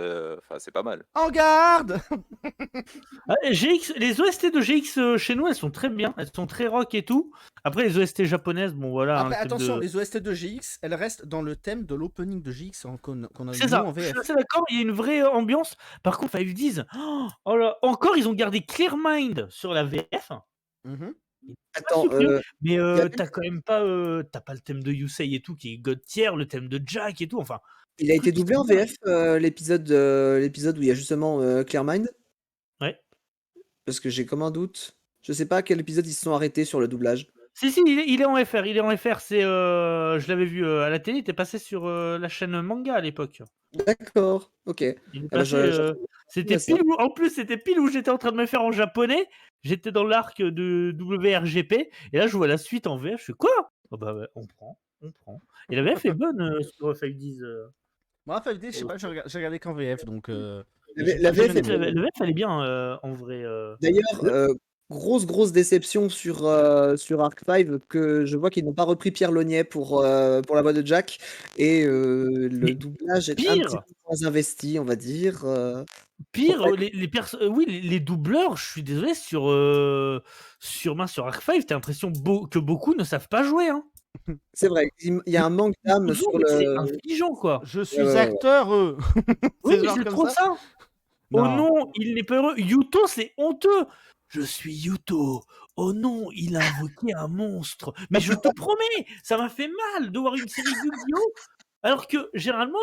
c'est pas mal. En garde! Ah, les OST de GX chez nous, elles sont très bien. Elles sont très rock et tout. Après, les OST japonaises, bon voilà. Après, un thème attention, de- les OST de GX, elles restent dans le thème de l'opening de GX qu'on a C'est nous ça, en je suis VF. assez d'accord, il y a une vraie ambiance. Par contre, 5Ds, oh là, encore, ils ont gardé Clear Mind sur la VF. Mhm. Pas attends, soutenu, mais y a t'as quand même pas, t'as pas le thème de Yusei et tout qui est God tier, le thème de Jack et tout. Enfin, il a été trucs qui doublé en sont bien. VF, l'épisode où il y a justement, Clear Mind? Ouais. Parce que j'ai comme un doute. Je sais pas à quel épisode ils se sont arrêtés sur le doublage. Si, il est en FR, il est en FR. C'est, je l'avais vu à la télé, il était passé sur la chaîne Manga à l'époque. D'accord, OK. Il est Ah bah, passé, c'était à ça. pile où, en plus, c'était pile où j'étais en train de me faire en japonais. J'étais dans l'arc de WRGP, et là, je vois la suite en VF. Je fais quoi? Oh bah ouais, on prend. Et la VF est bonne sur 5Ds. Moi, 5D, je sais pas, j'ai regardé qu'en VF, donc. La VF est La VF, elle est bien en vrai. D'ailleurs, grosse déception sur Arc 5 que je vois qu'ils n'ont pas repris Pierre Launier pour la voix de Jack et le Mais doublage est un pire! petit peu moins investi, on va dire, Pire, ouais. oui, les doubleurs, je suis désolé, sur Arc 5, t'as l'impression que beaucoup ne savent pas jouer, hein. C'est vrai, il y a un manque d'âme Ils jouent, sur mais c'est le infligeant, quoi. Je ouais, suis ouais. acteur, Oui, C'est mais genre c'est comme trop ça? ça. Oh Non. non, il n'est pas heureux. Yuto, c'est honteux. Je suis Yuto. Oh non, il a invoqué un monstre. Mais je te promets, ça m'a fait mal de voir une série Yu-Gi-Oh! Alors que généralement,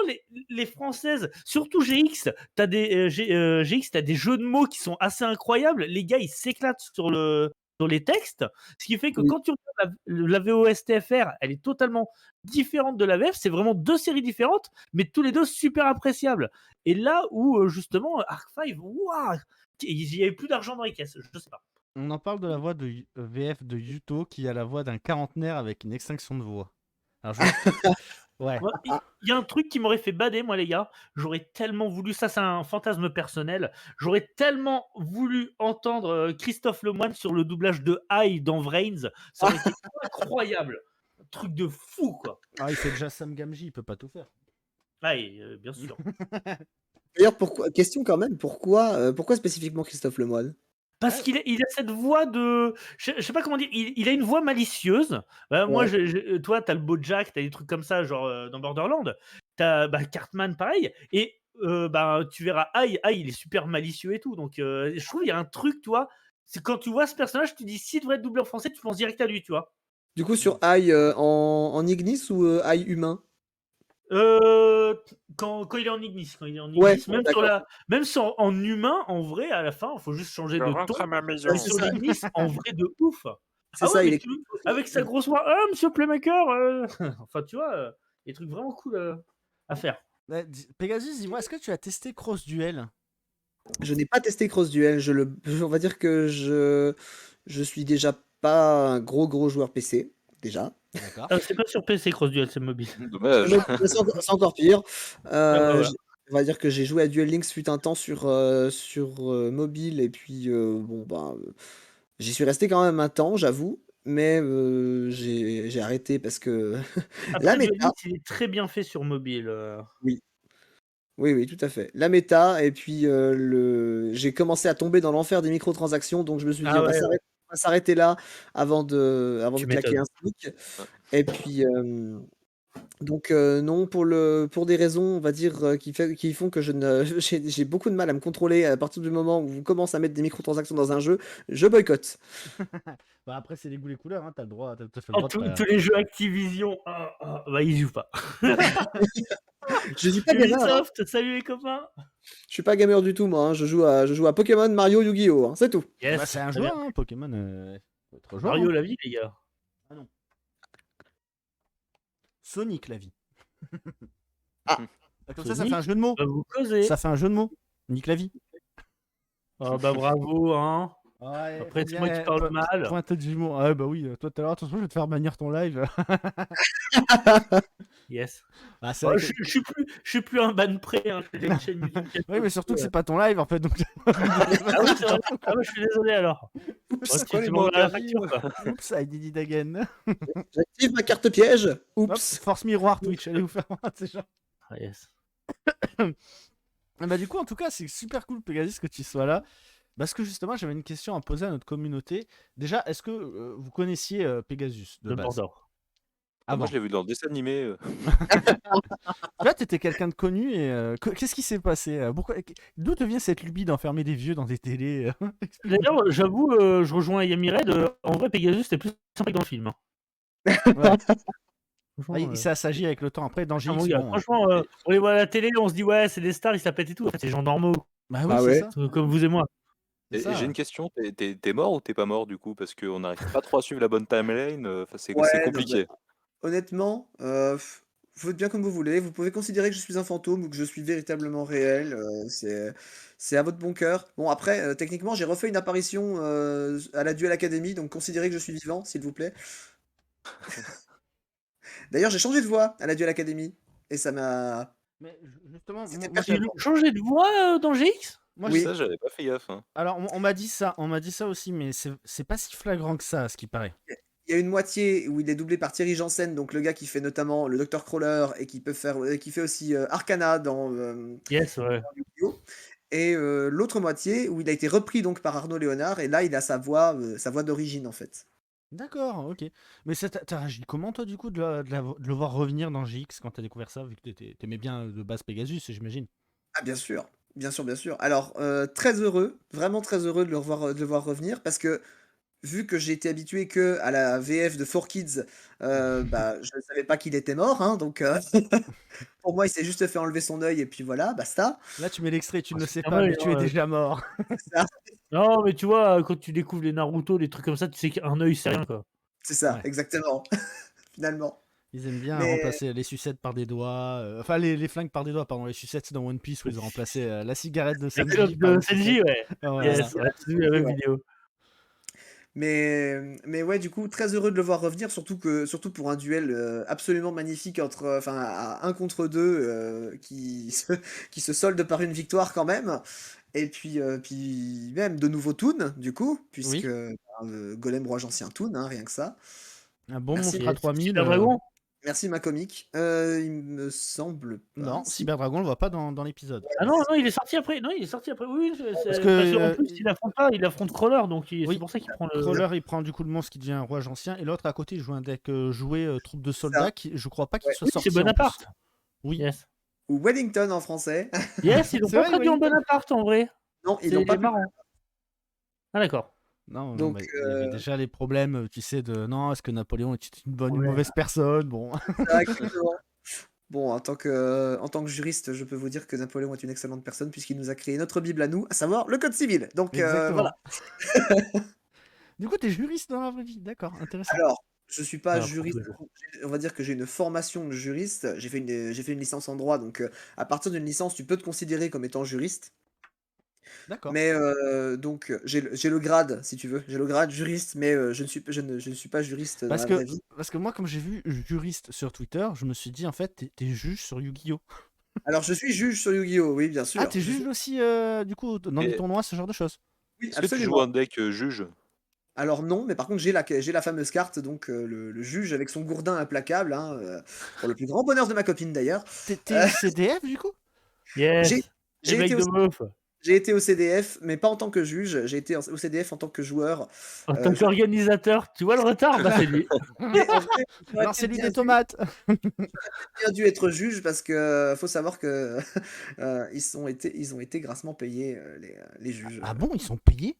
les françaises, surtout GX, GX, t'as des jeux de mots qui sont assez incroyables. Les gars, ils s'éclatent sur les textes. Ce qui fait que Oui. quand tu regardes la VOSTFR, elle est totalement différente de la VF. C'est vraiment deux séries différentes, mais tous les deux super appréciables. Et là où, justement, Arc 5, waouh, il y avait plus d'argent dans les caisses. Je sais pas. On en parle de la voix de VF de Yuto qui a la voix d'un quarantenaire avec une extinction de voix. Alors, ouais. Moi, il y a un truc qui m'aurait fait bader, moi, les gars. J'aurais tellement voulu, ça c'est un fantasme personnel, j'aurais tellement voulu entendre Christophe Lemoine sur le doublage de Ai dans Vrains. Ça aurait été incroyable. Un truc de fou, quoi. Ah, il fait déjà Sam Gamji, il peut pas tout faire. Ouais, bien sûr. D'ailleurs, question quand même, pourquoi spécifiquement Christophe Lemoine? Parce qu'il a cette voix de. Je sais pas comment dire, il a une voix malicieuse. Moi, Ouais. toi, t'as le Bojack, t'as des trucs comme ça, genre dans Borderland. T'as Cartman, pareil. Et tu verras Aïe, il est super malicieux et tout. Donc, je trouve qu'il y a un truc, tu vois. C'est quand tu vois ce personnage, tu dis s'il devrait être doublé en français, tu penses direct à lui, tu vois. Du coup, sur Aïe en Ignis ou Aïe humain? Quand il est en Ignis, Ouais, même d'accord. en humain, en vrai, à la fin, il faut juste changer de ton. à ma maison. Mais C'est sur ça, l'Ignis, en vrai, de ouf. c'est Ah ouais, ça, mais il est. avec sa grosse voix, Monsieur Playmaker, enfin, tu vois, des trucs vraiment cool à faire. Pegasus, dis-moi, est-ce que tu as testé Cross Duel? Je n'ai pas testé Cross Duel. On va dire que je suis déjà pas un gros joueur PC, déjà. D'accord. C'est pas sur PC Cross Duel, c'est mobile. Dommage. C'est encore pire. Voilà. On va dire que j'ai joué à Duel Links fut un temps sur mobile et puis j'y suis resté quand même un temps, j'avoue, mais j'ai arrêté parce que la Après, Duel méta, Links, il est très bien fait sur mobile. oui, oui, tout à fait. La méta et puis j'ai commencé à tomber dans l'enfer des microtransactions, donc je me suis dit Ah ouais, ouais, on va s'arrêter là avant de tu claquer m'étonnes. un SMIC. Et puis donc non, pour des raisons, on va dire, qui font que j'ai beaucoup de mal à me contrôler à partir du moment où on commence à mettre des microtransactions dans un jeu, je boycotte. Bah après, c'est les goûts les couleurs, hein. T'as le droit, t'as tout à fait le Oh, droit de tous pas. les jeux Activision, ils jouent pas. Je suis pas gamer, hein. Ubisoft, salut les copains. Je suis pas gamer du tout, moi, hein. Je joue à Pokémon, Mario, Yu-Gi-Oh, hein, c'est tout. Bah, Yes, c'est un très bien. joueur, hein, Pokémon. Faut être joueur, Mario hein. la vie, les gars. Ah non. Sonic, la vie. Ah, Comme ça fait Sonic, un jeu de mots. va vous causer. Ça fait un jeu de mots. Nique la vie. Oh bah bravo, hein. Ouais, Après, c'est moi qui parle mal. Pointe de jumeau. Ah bah oui, toi tout à l'heure, attention, je vais te faire bannir ton live. Yes. Ah, c'est Oh, vrai je que- suis plus un ban prêt. Hein. J'ai une chaîne YouTube. Oui, mais surtout que c'est pas ton live en fait. Donc... Ah oui, c'est vrai. Ah bah, je suis désolé alors. oups, Oh, tu m'envoies la facture, quoi. Oups, I did it again. j'active ma carte piège. Hop, Oups. force miroir Twitch, allez vous faire c'est genre. Ah, yes. Bah du coup, en tout cas, c'est super cool Pegasus que tu sois là. Parce que justement, j'avais une question à poser à notre communauté. Déjà, est-ce que vous connaissiez Pegasus de De base? Bordeaux. Moi, Avant. je l'ai vu dans le dessin animé. Là, t'étais quelqu'un de connu et qu'est-ce qui s'est passé? D'où te vient cette lubie d'enfermer des vieux dans des télés? D'ailleurs, j'avoue, je rejoins Yami Red. En vrai, Pegasus, c'était plus sympa que dans le film. Hein. Ouais. Franchement, Il s'est assagi avec le temps. Après, dans ah, mon GX, gars, bon. franchement, on les voit à la télé, on se dit ouais, c'est des stars, ils s'appellent et tout. En fait, c'est des gens normaux, Bah oui, Ah c'est ouais. ça. comme vous et moi. C'est Et ça. j'ai une question, t'es mort ou t'es pas mort du coup? Parce qu'on n'arrive pas trop à suivre la bonne timeline, c'est Ouais, non, compliqué. honnêtement, faites bien comme vous voulez. Vous pouvez considérer que je suis un fantôme ou que je suis véritablement réel. C'est à votre bon cœur. Bon, après, techniquement, j'ai refait une apparition à la Duel Academy, donc considérez que je suis vivant, s'il vous plaît. D'ailleurs, j'ai changé de voix à la Duel Academy. Et ça m'a. Mais justement, C'était moi, Ils perturbant. ont changé de voix dans GX? moi, Oui. Ça, j'avais pas fait gaffe. Hein. alors, on m'a dit ça, aussi, mais c'est pas si flagrant que ça, à ce qui paraît. Il y a une moitié où il est doublé par Thierry Janssen, donc le gars qui fait notamment le Dr. Crawler et qui fait aussi Arcana dans Yes, ouais. Yu-Gi-Oh! Et l'autre moitié où il a été repris donc par Arnaud Léonard et là il a sa voix d'origine en fait. D'accord, ok. Mais t'as réagi comment, toi, du coup, de le voir revenir dans GX quand t'as découvert ça, vu que t'aimais bien de base Pegasus, j'imagine? Ah bien sûr, bien sûr, bien sûr. Alors très heureux, vraiment très heureux de le voir revenir parce que vu que j'ai été habitué que à la VF de 4Kids, je ne savais pas qu'il était mort, hein, donc pour moi il s'est juste fait enlever son œil et puis voilà, basta. Là, tu mets l'extrait, tu ne le C'est sais pas pas, mal, mais tu es hein, déjà mort. C'est ça, Non, mais tu vois, quand tu découvres les Naruto, les trucs comme ça, tu sais qu'un œil, c'est rien, quoi. c'est ça, Ouais. exactement, finalement. Ils aiment bien Mais remplacer les sucettes par des doigts. Enfin, les flingues par des doigts, pardon. Les sucettes dans One Piece où ils ont remplacé la cigarette de La Sanji clope par de une Senji, sucette. ouais. Ah, voilà. Yes, on a tous vu la même vidéo. Mais ouais, du coup, très heureux de le voir revenir, surtout pour un duel absolument magnifique enfin, à 1 contre 2 qui se solde par une victoire quand même. Et puis même de nouveaux toons, du coup, puisque Oui. Golem Roi Ancien Toon, hein, rien que ça. Un bon Merci. monstre à Yes. 3000. Super Dragon? Merci ma comique. Il me semble pas. Non, Si. Cyberdragon, on le voit pas dans l'épisode. Ah non, il est sorti après. Non, il est sorti après. Oui, Parce en que plus, il affronte pas, il affronte Crawler, donc oui, c'est pour ça qu'il prend le. Crawler, il prend du coup le monstre qui devient un roi ancien, et l'autre à côté, il joue un deck joué troupe de Ça. soldats, qui je crois pas qu'il Ouais. soit Oui, sorti c'est en plus. Bonaparte. Oui. Yes. Ou Wellington en français. Yes, ils l'ont C'est pas vrai, traduit en Wellington. Bonaparte en vrai. Non, ils l'ont C'est pas pu. marrant. Ah d'accord. Non, Donc, mais il y avait déjà les problèmes, tu sais, de non, est-ce que Napoléon était une bonne ou une Ouais. mauvaise personne? Bon. Exactement. Bon, en tant que juriste, je peux vous dire que Napoléon est une excellente personne puisqu'il nous a créé notre Bible à nous, à savoir le Code civil. Donc Exactement. voilà. Du coup, t'es juriste dans la vraie vie, d'accord, intéressant. Alors, je suis pas Ah, pour juriste. toujours. On va dire que j'ai une formation de juriste. J'ai fait une licence en droit, donc à partir d'une licence, tu peux te considérer comme étant juriste. D'accord. Mais donc j'ai le grade, si tu veux. J'ai le grade juriste, mais je ne suis pas juriste dans Parce la vraie vie. que moi, comme j'ai vu juriste sur Twitter, je me suis dit, en fait, t'es juge sur Yu-Gi-Oh! Alors, je suis juge sur Yu-Gi-Oh! Oui, bien sûr. Ah, t'es Je suis- juge aussi, du coup, dans Et- les tournois, ce genre de choses. Oui, Est-ce que tu joues absolument. un deck juge? Alors non, mais par contre, j'ai la fameuse carte, donc le juge avec son gourdin implacable, hein, pour le plus grand bonheur de ma copine d'ailleurs. T'es CDF, du coup? Yes. J'ai Les mecs été, de au, meuf. j'ai été au CDF, mais pas en tant que juge. J'ai été au CDF en tant que joueur. En tant je- qu'organisateur, tu vois le retard? Bah c'est lui. Mais en vrai, j'aurais Non, c'est lui bien des tomates. dû être juge parce que faut savoir que ils ont été grassement payés, les juges. Ah bon, ils sont payés?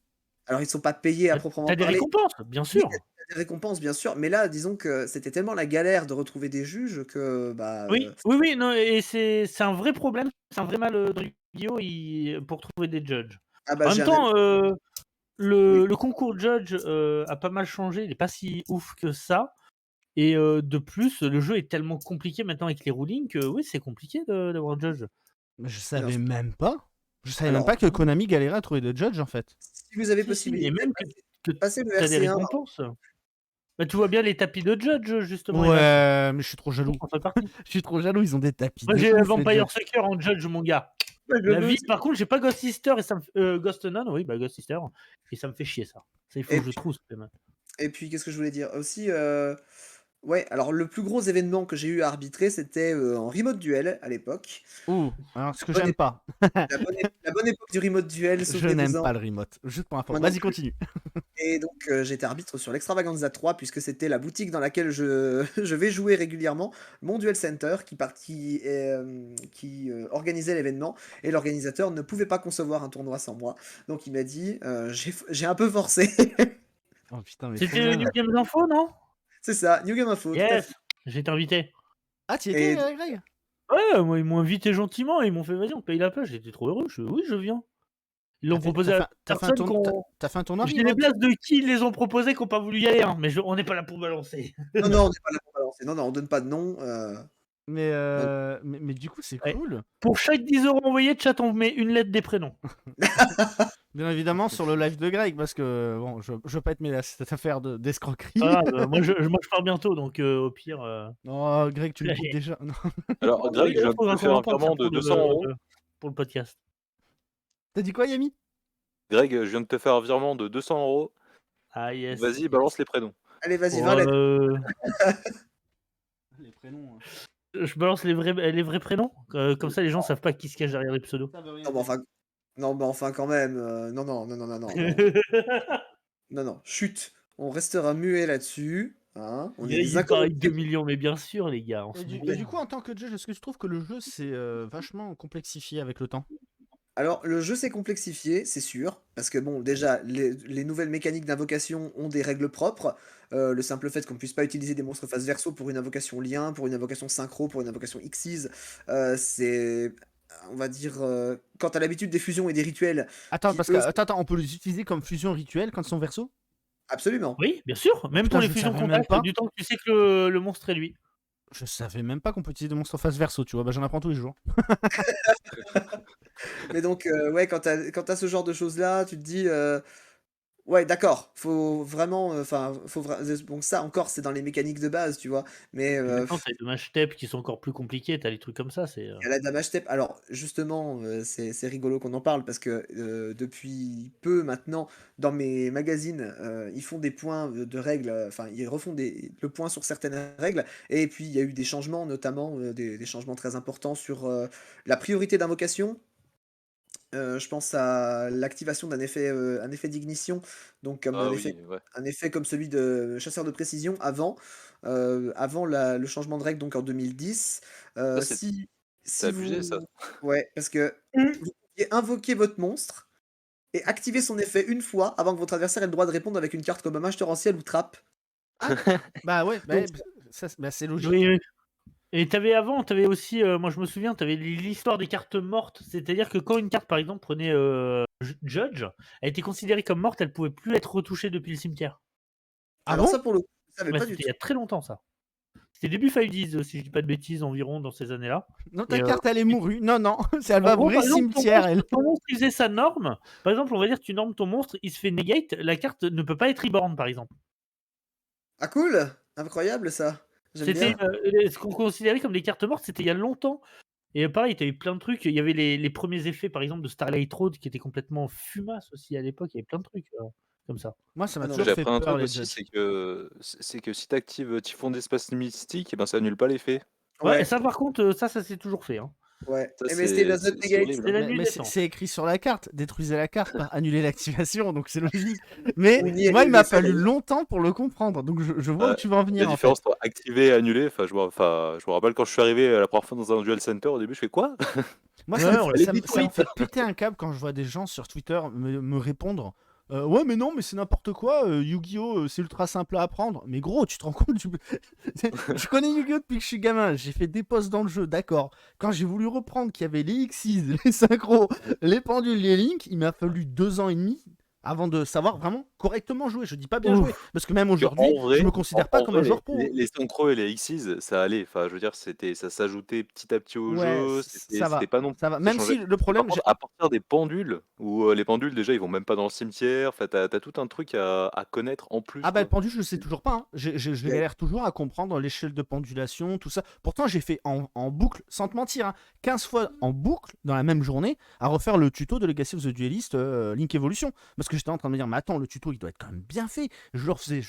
Alors ils sont pas payés à proprement T'as des parler. récompenses, bien Oui, sûr. il y a des récompenses, bien sûr, mais là, disons que c'était tellement la galère de retrouver des juges que bah Oui, oui, non, et c'est un vrai problème, c'est un vrai mal dans Yu-Gi-Oh! Pour trouver des judges. ah bah En j'ai même un temps, Oui. le concours judge a pas mal changé, il est pas si ouf que ça. Et de plus, le jeu est tellement compliqué maintenant avec les rulings que oui, c'est compliqué d'avoir judge. Mais je Alors, savais même pas. Je savais même alors, pas que Konami galérait à trouver des judges, en fait. si vous avez Si, si, possibilité et même que de passer le t'as des RC1, récompenses. Bah, tu vois bien les tapis de judge, justement. Ouais, mais je suis trop jaloux. On fait partie. Je suis trop jaloux, ils ont des tapis. Moi, de j'ai ouf, les Vampire judges. Sucker en judge, mon gars. ouais, je La veux vie, aussi. par contre, j'ai pas Ghost Sister et ça me Ghost Nun, oui, bah Ghost Sister, et ça me fait chier ça. Ça, il faut Et que je puis- trouve. Quand même. Et puis qu'est-ce que je voulais dire aussi ouais, alors le plus gros événement que j'ai eu à arbitrer, c'était en remote duel à l'époque. Ouh, alors ce que Bonne j'aime pas. La bonne époque du remote duel, Je souvenez-vous-en. n'aime pas le remote. Juste pour info. Moi non Vas-y, plus. continue. Et donc j'étais arbitre sur l'Extravaganza 3 puisque c'était la boutique dans laquelle je, je vais jouer régulièrement, mon Duel Center qui organisait l'événement et l'organisateur ne pouvait pas concevoir un tournoi sans moi. Donc il m'a dit j'ai un peu forcé. Oh putain, mais trop C'était bien. New Games Info, non? C'est ça, New Game Info. tout à Yes, fait. j'ai été invité. Ah, tu y Et- étais, Greg? Ouais, moi, ils m'ont invité gentiment, ils m'ont fait vas-y, on paye la place. J'étais trop heureux. Oui, je viens. Ils l'ont proposé à T'as fait un personne tournoi, qu'on. t'as fait un tournoi Je dis les remote? places de qui ils les ont proposés qui n'ont pas voulu y aller, hein, mais on n'est pas là pour balancer. Non, non, on n'est pas là pour balancer. Non, non, on donne pas de nom. Mais du coup, c'est Ouais. cool. Pour chaque 10 € envoyés, chat, on met une lettre des prénoms. Bien évidemment, sur le live de Greg, parce que bon, je veux pas être mêlé à cette affaire d'escroquerie. Ah, moi, je pars bientôt, donc au pire. Oh, Greg, tu le dis déjà. Non. Alors, Greg, je viens de te faire un virement de 200 euros. Pour le podcast. T'as dit quoi, Yami? Greg, je viens de te faire un virement de 200 euros. Ah, yes. Vas-y, balance les prénoms. Allez, vas-y, Oh, 20 lettres. Les prénoms. je balance les vrais prénoms. Comme ça, les gens savent pas qui se cache derrière les pseudos. Non, mais enfin, quand même. Non, non, non, non, non, non. Non, non, chut. On restera muet là-dessus. Hein. On est des Il paraît inconnus. 2 millions, mais bien sûr, les gars. Et du coup, en tant que judge, est-ce que tu trouves que le jeu s'est vachement complexifié avec le temps? Alors, le jeu s'est complexifié, c'est sûr, parce que bon, déjà, les nouvelles mécaniques d'invocation ont des règles propres. Le simple fait qu'on puisse pas utiliser des monstres face verso pour une invocation lien, pour une invocation synchro, pour une invocation Xyz, c'est, on va dire, quand t'as l'habitude des fusions et des rituels, Attends, qui, parce eux, que attends, on peut les utiliser comme fusion rituelle quand ils sont verso? absolument. Oui, bien sûr. Même Putain, pour les je fusions savais même contact, pas. du temps que tu sais que le monstre est lui. Je savais même pas qu'on peut utiliser des monstres face verso, tu vois. Bah, j'en apprends tous les jours. Mais donc, ouais, quand t'as ce genre de choses-là, tu te dis, Ouais, d'accord. Faut vraiment, bon, ça encore, c'est dans les mécaniques de base, tu vois. Mais Maintenant, t'as les dommages step qui sont encore plus compliqués, t'as des trucs comme ça, c'est. il y a la damage step. Alors, justement, c'est rigolo qu'on en parle parce que depuis peu maintenant, dans mes magazines, ils font des points de règles, enfin, ils refont le point sur certaines règles. Et puis, il y a eu des changements, notamment des changements très importants sur la priorité d'invocation. Je pense à l'activation un effet d'ignition, donc comme Ah oui, ouais. un effet comme celui de chasseur de précision avant le changement de règle donc en 2010. Ça, c'est Si abusé, ça. vous Ouais, parce que vous pouviez invoquer votre monstre et activer son effet une fois avant que votre adversaire ait le droit de répondre avec une carte comme mage torrentiel ou trappe. Bah ouais, Donc c'est logique. Oui, oui. Et t'avais aussi, moi je me souviens, t'avais l'histoire des cartes mortes, c'est-à-dire que quand une carte par exemple prenait Judge, elle était considérée comme morte, elle pouvait plus être retouchée depuis le cimetière. Ah alors bon? ça pour le coup, je savais Ouais, pas du c'était il tout. y a très longtemps ça. C'était début 5Ds, si je dis pas de bêtises, environ dans ces années-là. Non, Et ta carte, elle est mourue. Non, non, elle en va gros, vrai par exemple, cimetière, elle. ton monstre, il faisait sa norme. Par exemple, on va dire que tu normes ton monstre, il se fait negate, la carte ne peut pas être reborn, par exemple. Ah cool! Incroyable ça. J'aime C'était bien. ce qu'on considérait comme des cartes mortes, c'était il y a longtemps. Et pareil, tu as eu plein de trucs. Il y avait les premiers effets, par exemple, de Starlight Road qui étaient complètement fumasse aussi à l'époque. Il y avait plein de trucs comme ça. Moi, ça Ah m'a non, toujours J'ai fait appris un peur, truc les aussi, judges. c'est que si tu actives Typhon d'espace mystique, et ben ça annule pas l'effet. Ouais, et ouais, ça, par contre, ça s'est toujours fait. Hein. ouais. Ça, MST does not c'est negate. horrible, C'est hein. la Mais, nuit mais des c'est temps. c'est écrit sur la carte, détruisez la carte, pas annuler l'activation, donc c'est logique. Mais Ou ni moi, il m'a l'effet, fallu d'ailleurs. longtemps pour le comprendre, donc je vois où tu vas en La venir en fait. différence entre activer et annuler, je me rappelle quand je suis arrivé la première fois dans un duel center, au début, je fais quoi? Moi, Ouais, on l'a Elle est ça me détruite. fait péter un câble quand je vois des gens sur Twitter me répondre. Ouais, mais non, mais c'est n'importe quoi. Yu-Gi-Oh, c'est ultra simple à apprendre. Mais gros, tu te rends compte Je connais Yu-Gi-Oh depuis que je suis gamin. J'ai fait des posts dans le jeu, d'accord. Quand j'ai voulu reprendre qu'il y avait les Xyz, les synchros, les pendules, les links, il m'a fallu 2 ans et demi avant de savoir vraiment correctement jouer. Je dis pas bien jouer, Ouf. parce que même Parce que aujourd'hui, en je vrai, me considère pas comme un joueur pro. Hein. les synchros et les Xyz, ça allait. Enfin, je veux dire, ça s'ajoutait petit à petit au Ouais, jeu. ça C'était va, pas non plus, ça va. ça Même changeait. si le Mais par problème, contre, à partir des pendules, où les pendules déjà, ils vont même pas dans le cimetière. Enfin, t'as tout un truc à connaître en plus, ah bah le quoi. pendule, je le sais toujours pas. Hein. Je Ouais. galère toujours à comprendre l'échelle de pendulation, tout ça. Pourtant, j'ai fait en boucle, sans te mentir, hein, 15 fois en boucle dans la même journée à refaire le tuto de Legacy of the Duelist Link Evolution. Parce que j'étais en train de me dire, mais attends, le tuto, il doit être quand même bien fait. Je le refaisais.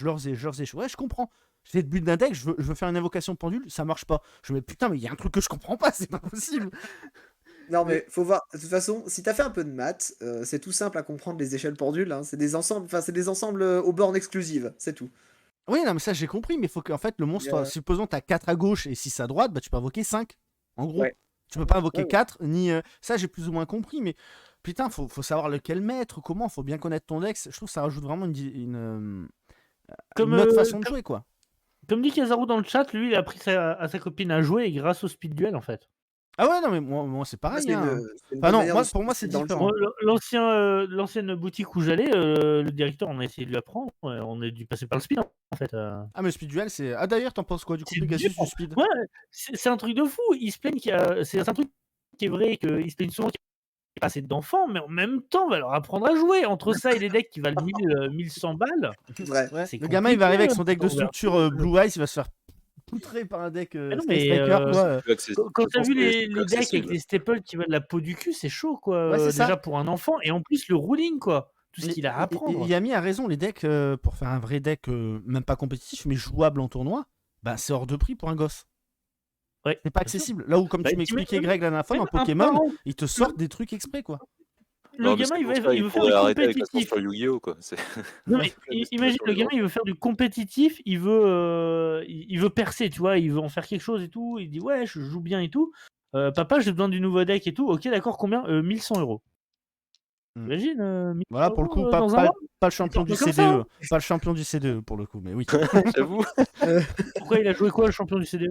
Ouais, je comprends. J'ai le but d'un deck, je veux faire une invocation pendule, ça marche pas. Je me dis, putain, mais il y a un truc que je comprends pas, c'est pas possible. Non, Mais- mais faut voir. De toute façon, si t'as fait un peu de maths, c'est tout simple à comprendre les échelles pendules. Hein. C'est des ensembles aux bornes exclusives, c'est tout. Oui, non, mais ça, j'ai compris, mais il faut qu'en fait, le monstre, supposons, t'as 4 à gauche et 6 à droite, bah tu peux invoquer 5. En gros. Ouais. Tu peux pas invoquer Ouais. 4, ni. Ça, j'ai plus ou moins compris, mais putain, faut savoir lequel mettre, comment, faut bien connaître ton deck. Je trouve que ça rajoute vraiment une Comme, autre façon de jouer, quoi. Comme dit Kazaru dans le chat, lui, il a appris à sa copine à jouer grâce au speed duel en fait. Ah ouais, non, mais moi c'est Ça, pareil. Hein. c'est une Enfin, bonne non, manière de se pour moi, c'est lancer dans le jeu. différent. L'ancienne boutique où j'allais, le directeur, on a essayé de lui apprendre. On a dû passer par le speed en fait. Ah, mais le speed duel, c'est. Ah, d'ailleurs, t'en penses quoi du coup, C'est Pegasus, dur. du speed? Ouais, c'est un truc de fou. Ils se plaignent c'est un truc qui est vrai, qu'ils se plaignent souvent qu'il n'y a pas assez d'enfants, mais en même temps, on va leur apprendre à jouer. Entre ça et les decks qui valent 1100 balles, Vrai. Ouais. c'est Le gamin, il va arriver avec son deck de compliqué, structure Blue Eyes, il va se faire poutrer par un deck non, Space mais, Striker, quoi. Plus accessible. Quand Je t'as pense vu que c'est les plus decks avec accessible. des staples qui valent la peau du cul, c'est chaud quoi. Ouais, c'est ça. Déjà pour un enfant, et en plus le ruling quoi. Tout ce Et- qu'il a à et apprendre. Yami a raison, les decks, pour faire un vrai deck, même pas compétitif, mais jouable en tournoi, bah, c'est hors de prix pour un gosse. Ouais, C'est pas bien sûr. accessible. Là où, comme Bah, tu m'expliquais, Greg, la dernière fois, dans même un Pokémon, parent, ils te sortent des trucs exprès, quoi. le Non, mais gamin c'est il pour veut, ça, il il veut faire faudrait du arrêter avec la compétitif. sur Yu-Gi-Oh, quoi. Non mais imagine le gamin il veut faire du compétitif, il veut percer, tu vois, il veut en faire quelque chose et tout. Il dit ouais je joue bien et tout. Papa j'ai besoin du nouveau deck et tout. Ok d'accord combien 1100 €. Mm. Imagine 1100 Voilà, pour le coup, dans un mois. pas le champion du Comme ça, hein. CDE. Pas le champion du CDE, pour le coup, mais oui. J'avoue. Pourquoi il a joué quoi le champion du CDE?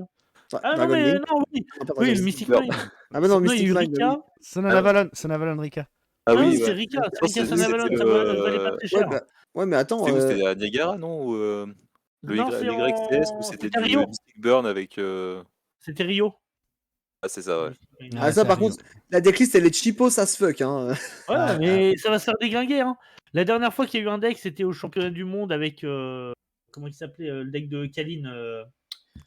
Ah non Dragon mais Link. non oui, Ah, pas oui Dragon le Link. Mystic Burn. Mind. Ah, bah non, Non il y a Mystic eu Mind, Rika. oui. Son Avalon Rika. Ah Non, oui, c'est ouais. Rika, Je pense que Rika Son Avalon, c'était ça valait pas très cher. Ouais, mais attends. C'était où? C'était à Niagara, non? Ou le Non, Y, YCS, ou c'était c'était du Rio. Mystic Burn avec. C'était Rio. Ah, c'est ça, ouais. Ah, ça, c'est par Rio. contre, la decklist, elle est cheapos as fuck. Hein. Ouais, mais ça va se faire déglinguer. Hein. La dernière fois qu'il y a eu un deck, c'était au championnat du monde avec comment il s'appelait le deck de Kaline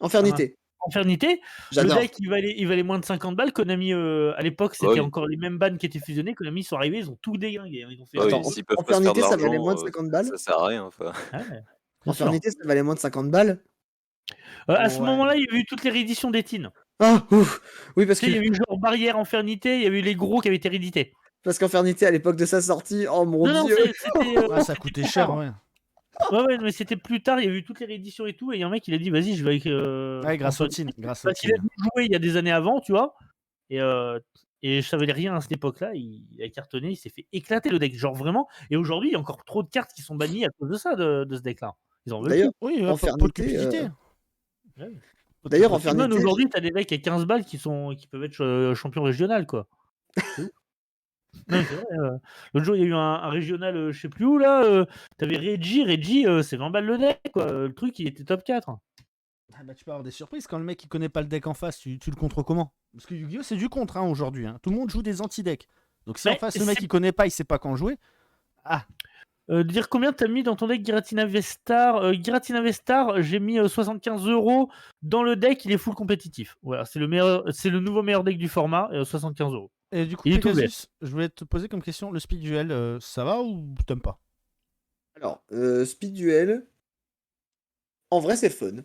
Infernité. Infernité. Le J'adore. deck il valait moins de 50 balles. Konami à l'époque c'était Oui. encore les mêmes bannes qui étaient fusionnés. Konami ils sont arrivés, ils ont tout déglingué. Ils ont fait Ah oui, Attends, s'ils peuvent pas se faire de Infernité, ça valait moins de l'argent, 50 balles. ça sert à rien. Enfin. Ah ouais, bien sûr. Infernité, ça valait moins de 50 balles. À ce Ouais. moment-là, il y avait eu toutes les rééditions d'Etine. Ah, ouf. Oui, parce Tu sais, il y que avait eu genre Barrière, Infernité, il y avait eu les gros qui avaient été réédités. qu'Infernité, à l'époque de sa sortie, oh mon Non, dieu. c'était. Ouais, ça coûtait cher, ouais. Ouais, mais c'était plus tard, il y a eu toutes les rééditions et tout, et il y a un mec qui a dit, vas-y, je vais avec. Ouais, grâce au Infernité. Tin. Grâce au Parce qu'il a Tin. dû jouer il y a des années avant, tu vois. Et je savais rien à cette époque-là, il a cartonné, il s'est fait éclater le deck, genre vraiment. Et aujourd'hui, il y a encore trop de cartes qui sont bannies à cause de ça, de ce deck-là. Ils en veulent D'ailleurs, Oui, peu de Infernité, cupidité. plus. Ouais. d'ailleurs, Pokémon, Infernité, aujourd'hui, t'as des decks à 15 balles qui peuvent être champions régional, quoi. C'est ouf. Non, c'est vrai. L'autre jour, il y a eu un régional, je sais plus où, là. T'avais Reggie, c'est 20 balles le deck, quoi. Le truc, il était top 4. Ah bah, tu peux avoir des surprises quand le mec il connaît pas le deck en face, tu le contres comment? Parce que Yu-Gi-Oh c'est du contre aujourd'hui. Hein. Tout le monde joue des anti-decks. Donc si en Ouais, face le mec il connaît pas, il sait pas quand jouer. Ah, Dire combien t'as mis dans ton deck Giratina Vestar Giratina Vestar, j'ai mis 75 € dans le deck, il est full compétitif. Voilà, c'est le nouveau meilleur deck du format, 75 €. et du coup, Il est tout Pegasus, je voulais te poser comme question, le speed duel, ça va ou t'aimes pas? alors, Speed Duel, en vrai, c'est fun.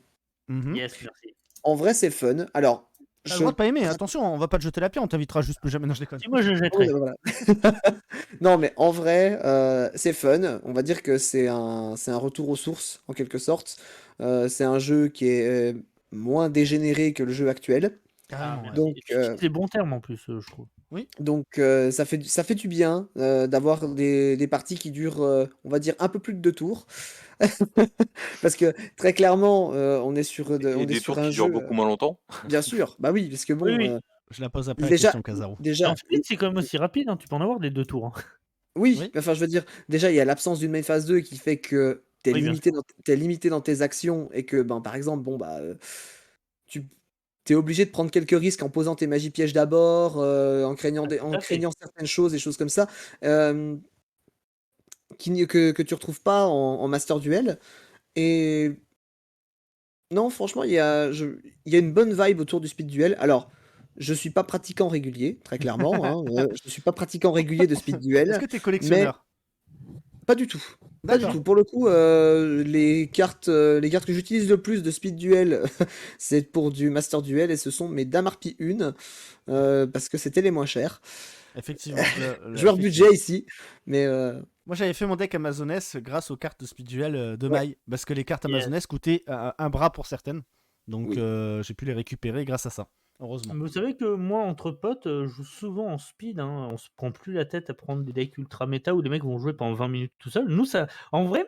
Mhm. Yes, merci. En vrai, c'est fun. Alors, T'as le droit de pas aimer, attention, on va pas te jeter la pierre, on t'invitera juste plus jamais. Non, je déconne. Si moi je Oui, jetterai. voilà. Non, mais en vrai, c'est fun. On va dire que c'est un retour aux sources, en quelque sorte. C'est un jeu qui est moins dégénéré que le jeu actuel. Carrément, ouais. Merci. Donc, Et tu utilises les bons termes en plus, je trouve. Donc ça fait du bien d'avoir des parties qui durent, on va dire, un peu plus de 2 tours. Parce que très clairement, on est sur, Et on est des sur tours un qui durent jeu, beaucoup moins longtemps. bien sûr, bah oui, parce que Oui, bon, oui. Je la pose après la déjà, question, Kazaru. Et déjà, en speed, c'est quand même aussi rapide, hein, tu peux en avoir des 2 tours. Hein. oui, Oui. enfin je veux dire, déjà il y a l'absence d'une main phase 2 qui fait que Oui, bien sûr. t'es limité dans tes actions et que, ben, par exemple, bon bah, tu es obligé de prendre quelques risques en posant tes magies pièges d'abord, en craignant Tout à fait. certaines choses, des choses comme ça. Hem que tu retrouves pas en Master Duel. Et non, franchement, il y a une bonne vibe autour du Speed Duel. Alors, je suis pas pratiquant régulier, très clairement. Hein, je suis pas pratiquant régulier de Speed Est-ce Duel, que t'es mais collectionneur? pas du tout. Pas du D'accord. tout. Pour le coup, les cartes que j'utilise le plus de Speed Duel, c'est pour du Master Duel et ce sont mes Dames Harpies 1, parce que c'était les moins chers. Effectivement. Joueur effectivement. budget ici, mais Moi j'avais fait mon deck Amazoness grâce aux cartes de speed duel de ouais. maille. Parce que les cartes Yes. Amazoness coûtaient un bras pour certaines. Donc Oui. j'ai pu les récupérer grâce à ça. Heureusement. Mais vous savez que moi, entre potes, je joue souvent en speed. Hein. On se prend plus la tête à prendre des decks ultra méta où les mecs vont jouer pendant 20 minutes tout seuls. Nous, ça, en vrai,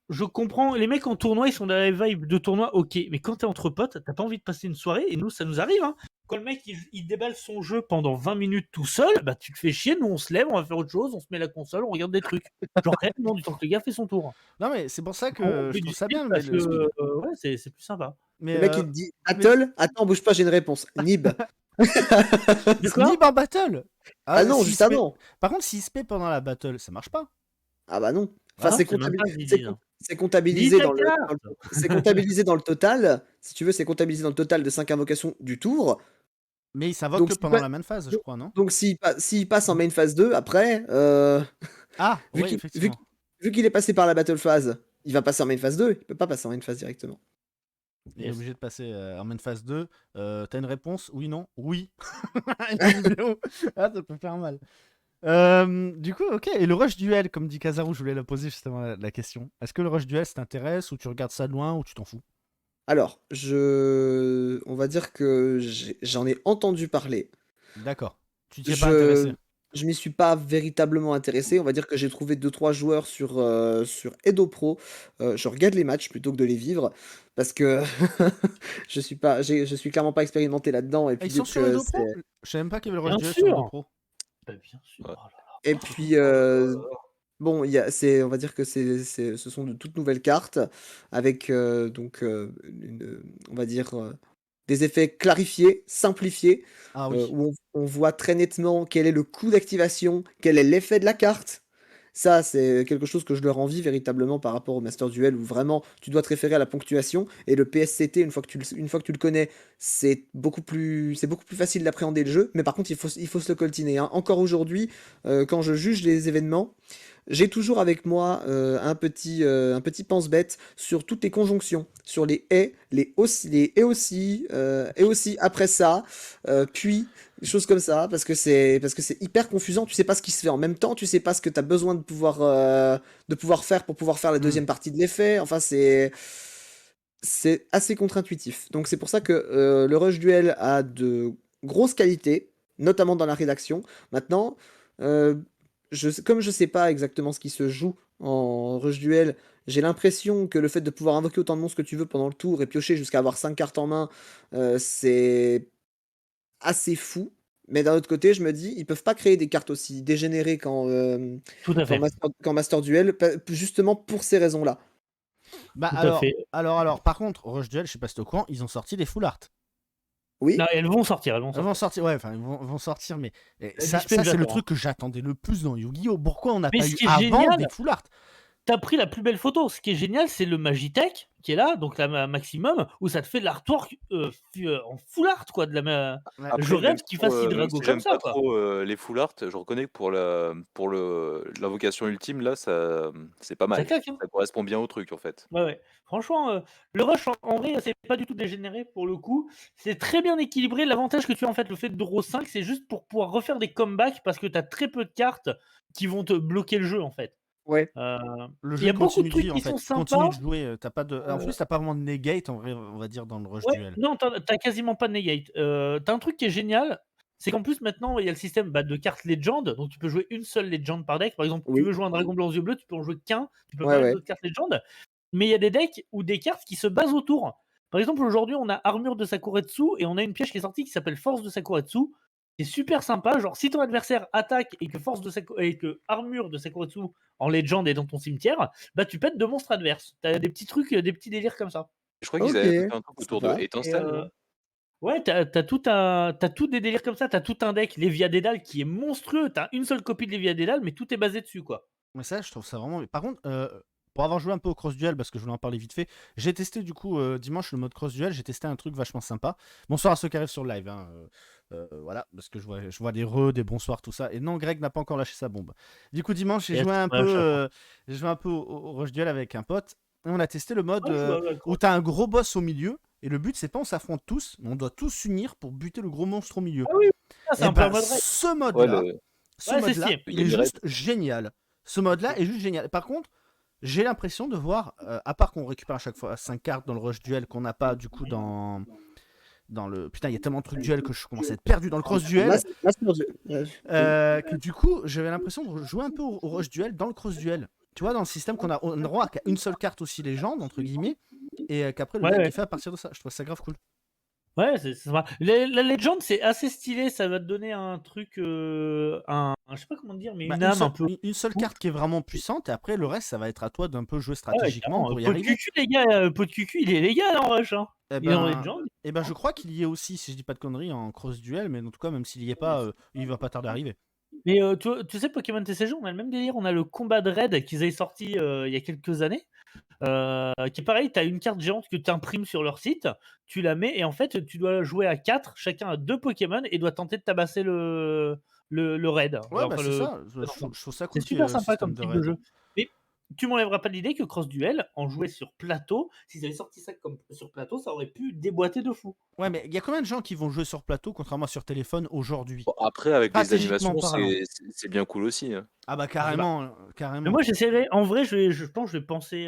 je comprends. Les mecs en tournoi, ils sont dans la vibe de tournoi, ok. Mais quand t'es entre potes, t'as pas envie de passer une soirée. Et nous, ça nous arrive. Hein. Quand le mec il déballe son jeu pendant 20 minutes tout seul, bah tu te fais chier. Nous, on se lève, on va faire autre chose, on se met la console, on regarde des trucs. Genre réellement du temps que le gars fait son tour. Non mais c'est pour ça On que fait je du trouve ça speed bien. Mais parce le speed... que ouais, c'est plus sympa. Mais, Le mec il te dit mais- battle, attends, bouge pas, j'ai une réponse. Nib. De quoi Nib en battle. Ah non, s'il juste se paie- avant. Par contre, s'il se paie pendant la battle, ça marche pas. Ah bah non. Enfin, Ah non, c'est c'est même pas ce qu'ils c'est disent, hein. c'est Dis comptabilisé ta dans le, carte. c'est comptabilisé dans le total. Si tu veux, c'est comptabilisé dans le total de 5 invocations du tour. Mais il s'invoque Donc, que pendant la main phase, je crois, non? donc s'il passe en main phase 2, après, Ah, vu ouais, qu'il effectivement. vu qu'il est passé par la battle phase, il va passer en main phase 2. Il peut pas passer en main phase directement. Il est Yes. obligé de passer en main phase 2. T'as une réponse? Oui, non? Oui. Une vidéo. Ah, ça peut faire mal. Du coup, ok. Et le rush duel, comme dit Kazaru, je voulais la poser justement la question. Est-ce que le rush duel, ça t'intéresse ou tu regardes ça de loin ou tu t'en fous? Alors, on va dire que j'en ai entendu parler. D'accord. Tu t'y es pas intéressé? Je m'y suis pas véritablement intéressé. On va dire que j'ai trouvé 2-3 joueurs sur Edo Pro. Je regarde les matchs plutôt que de les vivre parce que je suis clairement pas expérimenté là-dedans. Et Ah, puis, ils sont sur Edo Pro? Je savais même pas qu'il y avait le rush Bien duel sur Edo sûr. Pro. Bah, bien sûr. Ouais. Oh là là. et puis bon, on va dire que ce sont de toutes nouvelles cartes avec donc on va dire des effets clarifiés, simplifiés, Ah oui. où on voit très nettement quel est le coût d'activation, quel est l'effet de la carte. Ça, c'est quelque chose que je leur envie véritablement par rapport au Master Duel où vraiment tu dois te référer à la ponctuation et le PSCT, une fois que tu le connais, c'est beaucoup plus facile d'appréhender le jeu. Mais par contre, il faut se le coltiner, hein. Encore aujourd'hui, quand je juge les événements, j'ai toujours avec moi un petit pense-bête sur toutes les conjonctions, sur les et aussi après ça, puis des choses comme ça, parce que c'est hyper confusant. Tu sais pas ce qui se fait en même temps, tu sais pas ce que tu as besoin de pouvoir faire pour pouvoir faire la Hmm. deuxième partie de l'effet. Enfin, c'est assez contre-intuitif. Donc c'est pour ça que le Rush Duel a de grosses qualités, notamment dans la rédaction. Maintenant, euh, comme je sais pas exactement ce qui se joue en Rush Duel, j'ai l'impression que le fait de pouvoir invoquer autant de monstres que tu veux pendant le tour et piocher jusqu'à avoir 5 cartes en main, c'est assez fou. Mais d'un autre côté, je me dis, ils peuvent pas créer des cartes aussi dégénérées Tout à fait. qu'en Master Duel, justement pour ces raisons-là. Bah Tout à fait. alors, par contre, Rush Duel, je sais pas si t'es au courant, ils ont sorti des full art. Oui, Non, elles vont sortir, elles vont Ils sortir. vont sortir, ouais, enfin, ils vont sortir, mais ça, Display, c'est le j'adore, truc que j'attendais le plus dans Yu-Gi-Oh! Pourquoi on n'a Mais pas ce eu qui est avant génial, des full art? t'as pris la plus belle photo. Ce qui est génial, c'est le Magitech qui est là, donc la maximum, où ça te fait de l'artwork en full art, quoi. Ouais. Je Après, rêve qu'ils fassent même Hydrago si comme j'aime ça, pas quoi. trop les full art, je reconnais que pour l'invocation ultime, là, c'est pas Ça mal. claque, hein. Ça correspond bien au truc, en fait. Ouais, ouais. Franchement, le rush, en vrai, c'est pas du tout dégénéré pour le coup. C'est très bien équilibré. L'avantage que tu as, en fait, le fait de draw 5, c'est juste pour pouvoir refaire des comebacks parce que tu as très peu de cartes qui vont te bloquer le jeu, en fait. ouais. Euh, Le Il y jeu a beaucoup de continue de trucs vivre, en qui sont fait. Tu continues sympas. de jouer, en plus, t'as pas vraiment de negate, en vrai, on va dire, dans le Rush Ouais, Duel. non, t'as quasiment pas de negate. T'as un truc qui est génial, c'est qu'en plus maintenant il y a le système de cartes Legend, donc tu peux jouer une seule Legend par deck. Par exemple, tu Oui, veux jouer un dragon blanc aux yeux bleus, tu peux en jouer qu'un, tu peux ouais, pas mettre ouais. d'autres cartes Legend. Mais il y a des decks ou des cartes qui se basent autour. Par exemple, aujourd'hui on a Armure de Sakuretsu et on a une piège qui est sortie qui s'appelle Force de Sakuretsu. C'est super sympa, genre si ton adversaire attaque et que et que Armure de Sakuretsu en Legend est dans ton cimetière, bah tu pètes deux monstres adverses. T'as des petits trucs, des petits délires comme ça. Je crois qu'ils Ok, avaient ajouté un truc autour de sympa. Et, étincelle, non? ouais, t'as tout des délires comme ça, t'as tout un deck Lévia Dédale qui est monstrueux, t'as une seule copie de Lévia Dédale, mais tout est basé dessus, quoi. Mais ça, je trouve ça vraiment. Par contre, pour avoir joué un peu au cross duel, parce que je voulais en parler vite fait, j'ai testé du coup dimanche le mode cross duel, j'ai testé un truc vachement sympa. Bonsoir à ceux qui arrivent sur le live, hein, voilà, parce que je vois des bonsoirs, tout ça. Et non, Greg n'a pas encore lâché sa bombe. Du coup, dimanche, Yes, ouais, à chaque fois. j'ai joué un peu au rush duel avec un pote. Et on a testé le mode Ouais, je vois, ouais, où t'as un gros boss au milieu. Et le but, c'est pas on s'affronte tous, mais on doit tous s'unir pour buter le gros monstre au milieu. Ah oui, ça, c'est Et un peu un bah, mode raid. ce Ouais, mode-là, Ouais, c'est stylé. il est les raids. juste génial. Ce mode-là est juste génial. Par contre, j'ai l'impression de voir, à part qu'on récupère à chaque fois 5 cartes dans le rush duel qu'on n'a pas du coup dans le. Putain, il y a tellement de trucs duel que je commence à être perdu dans le cross duel. Que du coup, j'avais l'impression de jouer un peu au rush duel dans le cross duel. Tu vois, dans le système qu'on a droit à une seule carte aussi légende, entre guillemets, et qu'après le Ouais, deck ouais. est fait à partir de ça. Je trouve ça grave cool. Ouais, c'est sympa. La Legend, c'est assez stylé, ça va te donner un truc, je sais pas comment dire, mais Bah, une âme un peu. une seule carte qui est vraiment puissante, et après le reste, ça va être à toi d'un peu jouer Ouais, stratégiquement carrément. pour y Pot de arriver. cucu, les gars, pot de cucu, il est légal en rush, hein. Eh Il est en ben, Legend. je crois qu'il y est aussi, si je dis pas de conneries, en cross duel, mais en tout cas, même s'il y est pas, il va pas tarder à arriver. Mais tu sais, Pokémon TCG, on a le même délire, on a le combat de raid qu'ils avaient sorti il y a quelques années. Qui est pareil, tu as une carte géante que tu imprimes sur leur site, tu la mets et en fait tu dois jouer à 4, chacun a 2 Pokémon et doit tenter de tabasser le raid. Ouais, bah Enfin, c'est ça. Je trouve ça c'est cool qu'il y ait super le sympa système comme de type de raid. jeu. Mais tu m'enlèveras pas l'idée que Cross Duel, en jouait sur plateau, s'ils avaient sorti ça comme sur plateau, ça aurait pu déboîter de fou. Ouais, mais il y a combien de gens qui vont jouer sur plateau, contrairement à sur téléphone aujourd'hui? Bon, après, avec les Stratégiquement animations, parlant. c'est bien cool aussi, hein. Ah bah Je sais pas. carrément, Mais carrément. moi j'essaierai, en vrai, je pense que je vais penser,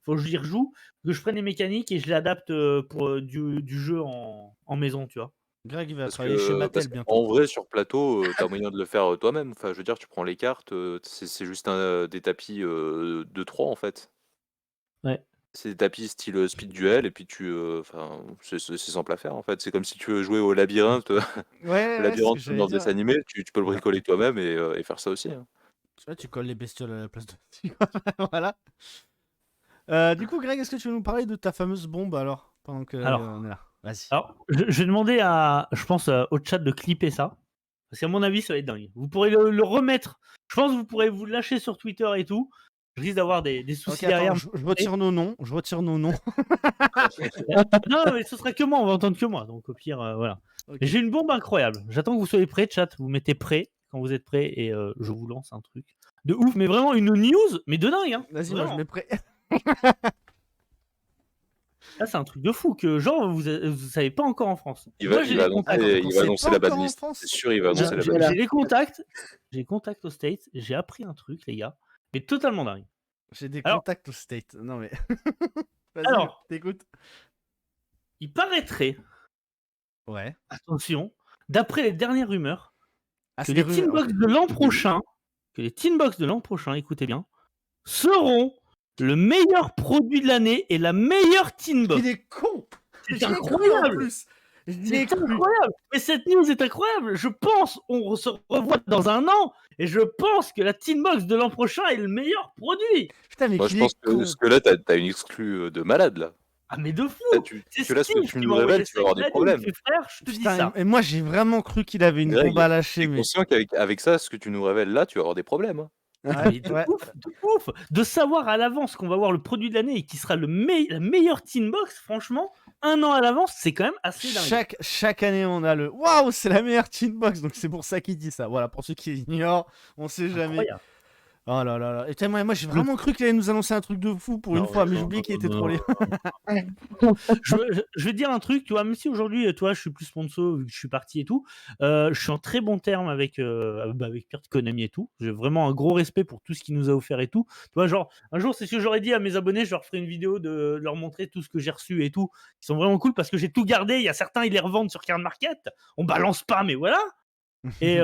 faut que j'y rejoue, que je prenne les mécaniques et je l'adapte pour du jeu en maison, tu vois. Greg, il va Parce travailler chez que, Mattel bientôt. qu'en vrai, sur plateau, t'as moyen de le faire toi-même. Enfin, je veux dire, tu prends les cartes, c'est juste des tapis de 3 en fait. Ouais. C'est des tapis style speed duel, et puis enfin, c'est simple à faire en fait. C'est comme si tu veux jouer au labyrinthe, Ouais, au ouais, c'est ce labyrinthe que comme j'allais dans le dire. dessin animé, tu peux le bricoler toi-même et faire ça aussi, hein. Tu vois, tu colles les bestioles à la place de. Voilà. Du coup, Greg, est-ce que tu veux nous parler de ta fameuse bombe alors, pendant que Alors, on est là? Vas-y. je vais demander je pense, au chat de clipper ça. Parce qu'à mon avis, ça va être dingue. Vous pourrez le remettre. Je pense que vous pourrez vous lâcher sur Twitter et tout. Je risque d'avoir des Ok, soucis attends, derrière. je retire nos noms. Je retire nos noms. Non, mais ce sera que moi, on va entendre que moi. Donc au pire, voilà. Ok. J'ai une bombe incroyable. J'attends que vous soyez prêts, chat. Vous mettez prêt quand vous êtes prêts et je vous lance un truc de ouf. Mais vraiment une news, mais de dingue. Hein. Vas-y, moi je Vraiment. mets prêt. Là, c'est un truc de fou que genre vous savez pas encore en France. Il Moi, va, j'ai il va des contacts. annoncer, on il sait va annoncer pas la encore en banlist. France. C'est sûr, il va annoncer la J'ai banlist. J'ai des contacts. J'ai des contacts au States. J'ai appris un truc, les gars. Mais totalement dingue. J'ai des Alors- contacts au state. Non mais. Vas-y, Alors. t'écoutes. Il paraîtrait, Ouais. attention, d'après les dernières rumeurs, Ah, que c'est les des rumeurs, Teen Box ok. de l'an prochain, écoutez bien, seront le meilleur produit de l'année et la meilleure Teen Box. Il est con. C'est J'y ai cru, en incroyable. plus. J'y ai C'est cru. incroyable. Mais cette news est incroyable. Je pense, on se revoit dans un an, et je pense que la Teen Box de l'an prochain est le meilleur produit. Putain, mais Moi, qu'il je pense est con. que là, t'as une exclue de malade, là. Ah mais de fou. Là, que là, ce que Steve tu qui nous m'a envoyé révèles, tu vas ça. avoir Il des a dit, il me problèmes. fait, frère, je te dis Putain, ça. et moi j'ai vraiment cru qu'il avait une Greg, bombe à lâcher, T'es mais. conscient qu'avec ça, ce que tu nous révèles là, tu vas avoir des problèmes. Hein. Ah, mais de ouf, de savoir à l'avance qu'on va voir le produit de l'année et qui sera la meilleure Teen Box, franchement, un an à l'avance, c'est quand même assez dingue. Chaque année, on a le waouh, c'est la meilleure teen box, donc c'est pour ça qu'il dit ça. Voilà, pour ceux qui ignorent, on sait jamais. Incroyable. Oh là là là. Et putain, moi j'ai vraiment cru qu'il allait nous annoncer un truc de fou pour une fois, mais j'ai oublié qu'il était trollé. Je vais dire un truc, tu vois, même si aujourd'hui, toi, je suis plus sponsor vu que je suis parti et tout, je suis en très bon terme avec Pierre de Konami et tout. J'ai vraiment un gros respect pour tout ce qu'il nous a offert et tout. Tu vois, genre, un jour, c'est ce que j'aurais dit à mes abonnés, je leur ferai une vidéo de leur montrer tout ce que j'ai reçu et tout. Ils sont vraiment cool parce que j'ai tout gardé. Il y a certains, ils les revendent sur Card Market. On balance pas, mais voilà. Et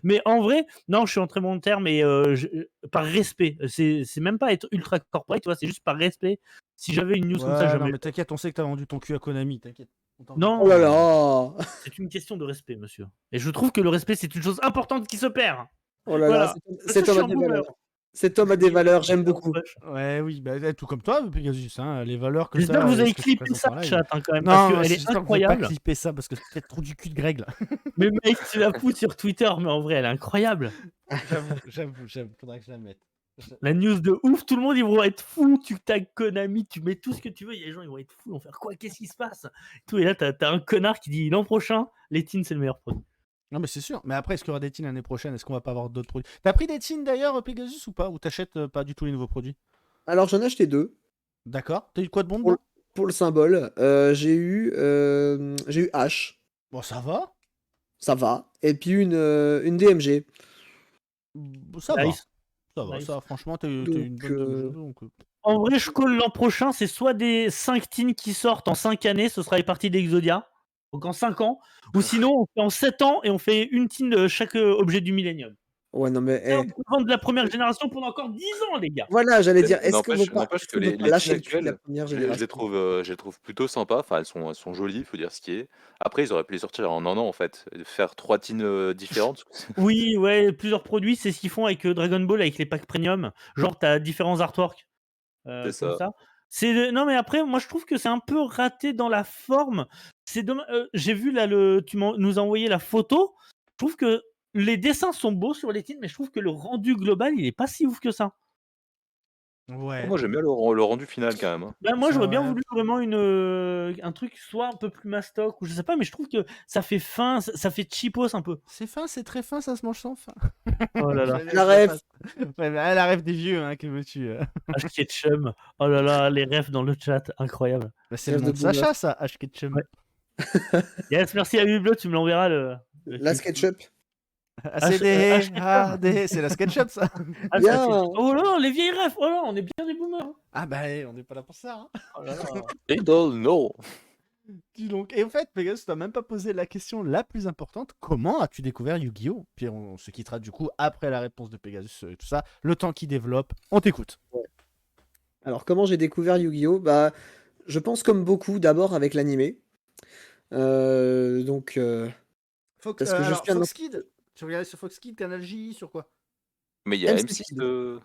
mais en vrai, non, je suis en très bon terme et par respect. C'est même pas être ultra corporate, tu vois, c'est juste par respect. Si j'avais une news comme ça, Ouais, jamais. non, mais t'inquiète, on sait que t'as vendu ton cul à Konami, t'inquiète. Non, Oh là là. c'est une question de respect, monsieur. Et je trouve que le respect, c'est une chose importante qui se perd. Oh là Voilà. là, cet Parce que homme je a suis des un boomer. valeurs. Cet homme a des valeurs, j'aime beaucoup. Ouais, oui, bah, tout comme toi, Pegasus, hein, les valeurs que J'espère t'as, que vous et avez ce que tu clippé présentes ça, en live. chat, hein, quand même, Non, parce qu'elle est j'espère que vous incroyable. pas clipper ça parce que c'est peut-être trop du cul de Greg là. Mais mec, tu la fous sur Twitter, mais en vrai, elle est incroyable. J'avoue, faudrait que je la mette. La news de ouf, tout le monde, ils vont être fous. Tu tags Konami, tu mets tout ce que tu veux. Il y a des gens, ils vont être fous. Ils vont faire quoi? Qu'est-ce qui se passe? Tout, et là, t'as un connard qui dit l'an prochain, les teens, c'est le meilleur produit. Non, mais c'est sûr. Mais après, est-ce qu'il y aura des teens l'année prochaine? Est-ce qu'on va pas avoir d'autres produits? T'as pris des teens d'ailleurs, Pegasus, ou pas? Ou t'achètes pas du tout les nouveaux produits? Alors j'en ai acheté 2 D'accord. T'as eu quoi de bon pour, dedans? pour le symbole. J'ai eu H, Bon, ça va. ça va. Et puis une DMG. Ça va. Nice. Ça va, Nice. ça va. Franchement, t'as eu une bonne jeu, donc. En vrai, je colle l'an prochain, c'est soit des 5 teens qui sortent en 5 années, ce sera les parties d'Exodia, donc en 5 ans, ou sinon on fait en 7 ans et on fait une teen de chaque objet du Millennium. Ouais, non mais Et on peut vendre de la première génération pendant encore 10 ans, les gars. voilà, j'allais dire, est-ce qu'on N'empêche veut pas, n'empêche est-ce que qu'on les veut pas teens lâcher le cul de la actuelles, première je les génération? trouve plutôt sympas. Enfin, elles sont jolies, il faut dire ce qui est. Après, ils auraient pu les sortir en un an, en fait. Et faire 3 teens différentes. Oui, ouais, plusieurs produits, c'est ce qu'ils font avec Dragon Ball, avec les packs premium. Genre, t'as différents artworks. C'est Comme ça. ça. Non, mais après, moi, je trouve que c'est un peu raté dans la forme. C'est dommage. J'ai vu là, tu nous as envoyé la photo. Je trouve que les dessins sont beaux sur les teens, mais je trouve que le rendu global, il est pas si ouf que ça. Ouais. Moi, j'aime bien le rendu final quand même. Hein. Ben, moi, Ça, j'aurais bien ouais. voulu vraiment un truc soit un peu plus mastoc, ou je sais pas, mais je trouve que ça fait fin, ça fait cheapos un peu. C'est fin, c'est très fin, ça se mange sans fin. Oh là là. La ref. Ouais, mais la rêve des vieux, hein, que veux-tu H Ketchum. Oh là là, les refs dans le chat, incroyable. Bah, c'est le Rêve nom de de boomer. Sacha, ça, H. Ketchum. Ouais. Yes, merci à Hublot, tu me l'enverras le La film. SketchUp. ACD, AD, c'est la SketchUp, ça. Ah, Bien. ça, c'est- Oh là là, les vieilles refs. Oh là, on est bien des boomers. Hein. Ah bah, on n'est pas là pour ça. Hein. Oh là là. They don't know. Dis donc. Et en fait, Pegasus, tu n'as même pas posé la question la plus importante. Comment as-tu découvert Yu-Gi-Oh? Puis on se quittera du coup après la réponse de Pegasus et tout ça. Le temps qui développe, on t'écoute. Alors comment j'ai découvert Yu-Gi-Oh? Bah, je pense comme beaucoup, d'abord avec l'animé. Donc Fox, parce que je suis un Fox Kid. Tu regardais sur Fox Kid, Canal J, sur quoi? Mais il y a M6 M6, Kids.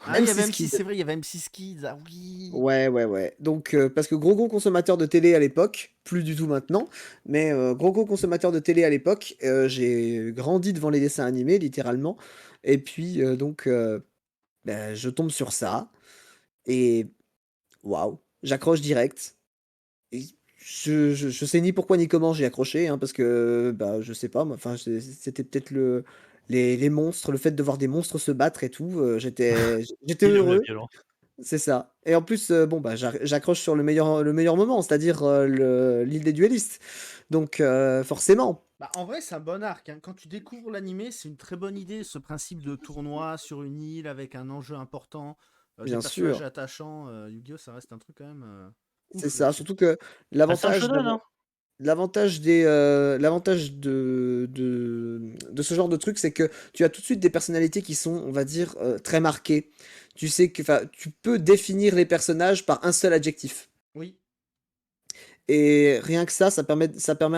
Ah, il y avait M6 M6, Kids. c'est vrai, il y avait M6 Kids. Ah oui. Ouais. Donc, parce que gros consommateur de télé à l'époque, plus du tout maintenant, mais gros consommateur de télé à l'époque, j'ai grandi devant les dessins animés, littéralement. Et puis, donc, ben, je tombe sur ça. Et waouh, j'accroche direct. Et je sais ni pourquoi ni comment j'ai accroché, hein, parce que bah, je sais pas, moi, enfin, c'était peut-être les monstres, le fait de voir des monstres se battre et tout. J'étais Il aime la heureux, violence. c'est ça. Et en plus, bon, bah, j'accroche sur le meilleur moment, c'est-à-dire l'île des duellistes. Donc, forcément. Bah, en vrai, c'est un bon arc, hein. Quand tu découvres l'animé, c'est une très bonne idée, ce principe de tournoi sur une île avec un enjeu important, des Bien personnages sûr, attachants. Yu-Gi-Oh! Ça reste un truc quand même c'est ouf ça. là-dessus. Surtout que Ah, c'est un l'avantage shonen, d'avoir. hein. L'avantage de ce genre de truc, c'est que tu as tout de suite des personnalités qui sont, on va dire, très marquées. Tu sais que, enfin, tu peux définir les personnages par un seul adjectif. Oui. Et rien que ça permet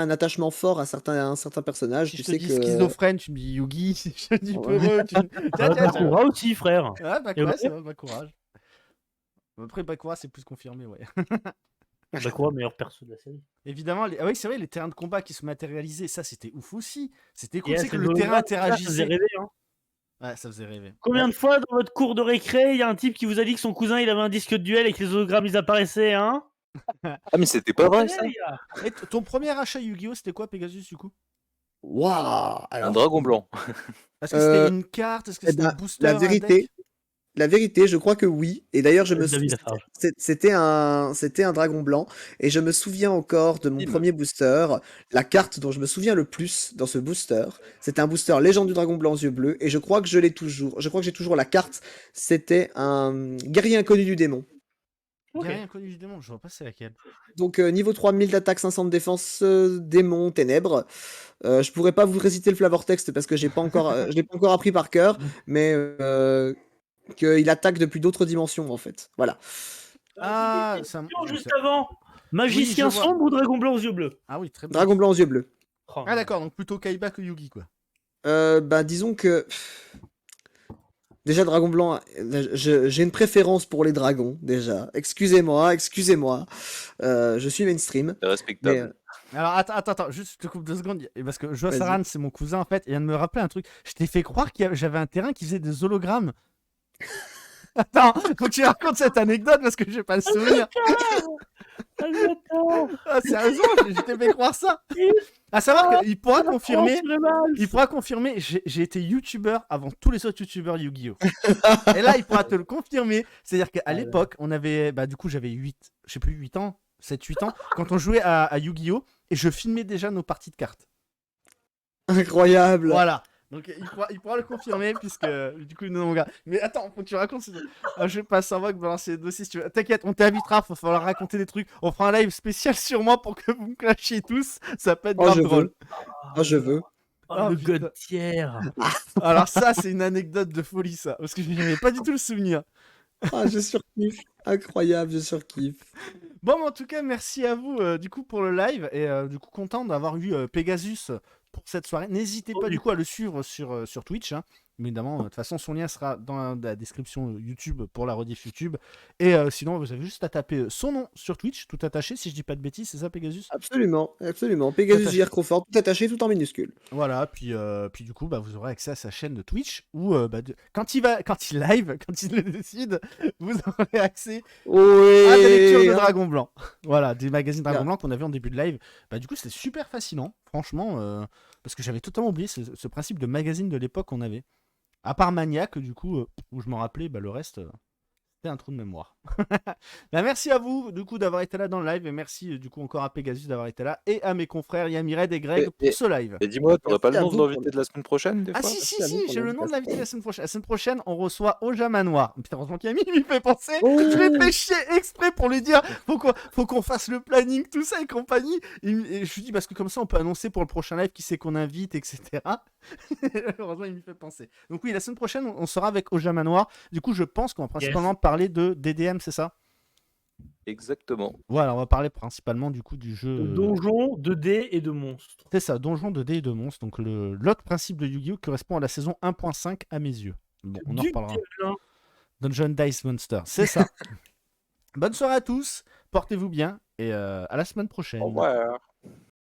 un attachement fort à un certain personnage. Si Tu je te sais dis que. schizophrène, tu me dis Yugi. Si je te dis Ouais. peureux, tu me tiens, tiens, tiens. Bakura aussi, frère. Ah, Et Bakura, ouais, c'est vrai, Bakura. Après, Bakura, c'est plus confirmé, ouais. Bakura, meilleur perso de la série. Évidemment, ah oui, c'est vrai, les terrains de combat qui se matérialisaient, ça c'était ouf aussi. C'était cool, Et c'est que ces le terrain hologrammes, ça faisait interagissait. rêver, hein. Ouais, ça faisait rêver. Combien de fois dans votre cours de récré, il y a un type qui vous a dit que son cousin il avait un disque de duel et que les hologrammes ils apparaissaient, hein? Ah, mais c'était pas vrai, ça? Les gars. Et ton premier achat Yu-Gi-Oh! C'était quoi, Pegasus, du coup? Waouh! Un Alors, dragon blanc. Est-ce que c'était euh, une carte? Est-ce que eh c'était ben, un booster, un deck? La vérité, je crois que oui. Et d'ailleurs, David Lafarge. c'était un dragon blanc. Et je me souviens encore de mon Bim. premier booster. La carte dont je me souviens le plus dans ce booster, c'était un booster Légende du Dragon Blanc aux yeux bleus. Et je crois que je l'ai toujours. Je crois que j'ai toujours la carte. C'était un guerrier inconnu du démon. Ok. Guerrier inconnu du démon, je vois pas c'est laquelle. Donc, niveau 3, 1000 d'attaque, 500 de défense, démon, ténèbres. Je pourrais pas vous réciter le flavor text parce que je l'ai pas encore appris par cœur. Mais qu'il attaque depuis d'autres dimensions, en fait. Voilà. Ah, ça. Juste avant, magicien Oui, je vois. sombre ou dragon blanc aux yeux bleus? Ah oui, très bien. Dragon blanc aux yeux bleus. Oh, Ah d'accord, donc plutôt Kaiba que Yugi, quoi. Bah, disons que. Déjà, Dragon Blanc, j'ai une préférence pour les dragons, déjà. Excusez-moi. Je suis mainstream. C'est Mais. respectable. Alors attends, juste je te coupe 2 secondes. Parce que Josaran, Vas-y. c'est mon cousin en fait, et il vient de me rappeler un truc. Je t'ai fait croire que j'avais un terrain qui faisait des hologrammes. Attends, faut que tu racontes cette anecdote parce que j'ai pas le souvenir. Ah, sérieusement, je t'ai fait croire ça. À savoir qu'il pourra confirmer. Il pourra confirmer, j'ai été youtubeur avant tous les autres youtubeurs Yu-Gi-Oh! Et là, il pourra te le confirmer. C'est-à-dire qu'à l'époque, on avait. Bah, du coup, j'avais 8 ans, 7-8 ans, quand on jouait à Yu-Gi-Oh! Et je filmais déjà nos parties de cartes. Incroyable. Voilà. Donc, il pourra le confirmer, puisque. Du coup, non, mon gars. Mais attends, faut que tu racontes. Ah, je vais pas savoir que balancer les dossiers si tu veux. T'inquiète, on t'invitera, faut falloir raconter des trucs. On fera un live spécial sur moi pour que vous me clashiez tous. Ça peut être grave drôle. Je veux. Oh, le putain. god tier. Alors, ça, c'est une anecdote de folie, ça. Parce que je n'avais pas du tout le souvenir. Ah, je surkiffe. Incroyable, je surkiffe. Bon, mais en tout cas, merci à vous du coup pour le live et du coup content d'avoir eu Pegasus pour cette soirée. N'hésitez pas du coup à le suivre sur Twitch. Hein. Évidemment, de toute façon, son lien sera dans la description YouTube pour la rediff YouTube. Et sinon, vous avez juste à taper son nom sur Twitch, tout attaché, si je dis pas de bêtises, c'est ça Pegasus? Absolument. Pegasus JR Crawford, tout attaché, tout en minuscule. Voilà, puis du coup, bah, vous aurez accès à sa chaîne de Twitch où quand il live, quand il le décide, vous aurez accès à des lectures de Dragon Blanc. Voilà, des magazines Dragon Blanc qu'on avait en début de live. Bah, du coup, c'était super fascinant, franchement, parce que j'avais totalement oublié ce principe de magazine de l'époque qu'on avait. À part Maniac, du coup, où je m'en rappelais, bah, le reste, c'était un trou de mémoire. Bah, merci à vous, du coup, d'avoir été là dans le live, et merci, du coup, encore à Pegasus d'avoir été là, et à mes confrères Yamired et Greg pour ce live. Et dis-moi, t'aurais pas le Merci à nom de vous pour l'invité de la semaine prochaine, des Ah fois? si, j'ai le nom de l'invité la semaine prochaine. La semaine prochaine, on reçoit Oja Manoir. Putain, heureusement qu'Yami lui fait penser. Oh. Je l'ai fait chier exprès pour lui dire faut qu'on fasse le planning, tout ça et compagnie. Et je lui dis parce que comme ça, on peut annoncer pour le prochain live qui c'est qu'on invite, etc. Heureusement, il m'y fait penser. Donc oui, la semaine prochaine, on sera avec Oja Manoir. Du coup, je pense qu'on va principalement parler de DDM, c'est ça? Exactement. Voilà, on va parler principalement du coup du jeu. De donjons, de dés et de monstres. C'est ça, donjon de dés et de monstres. Donc l'autre principe de Yu-Gi-Oh! Correspond à la saison 1.5 à mes yeux. Bon, on en Du reparlera. Devlin. Dungeon Dice Monster, c'est ça. Bonne soirée à tous, portez-vous bien et à la semaine prochaine. Au revoir.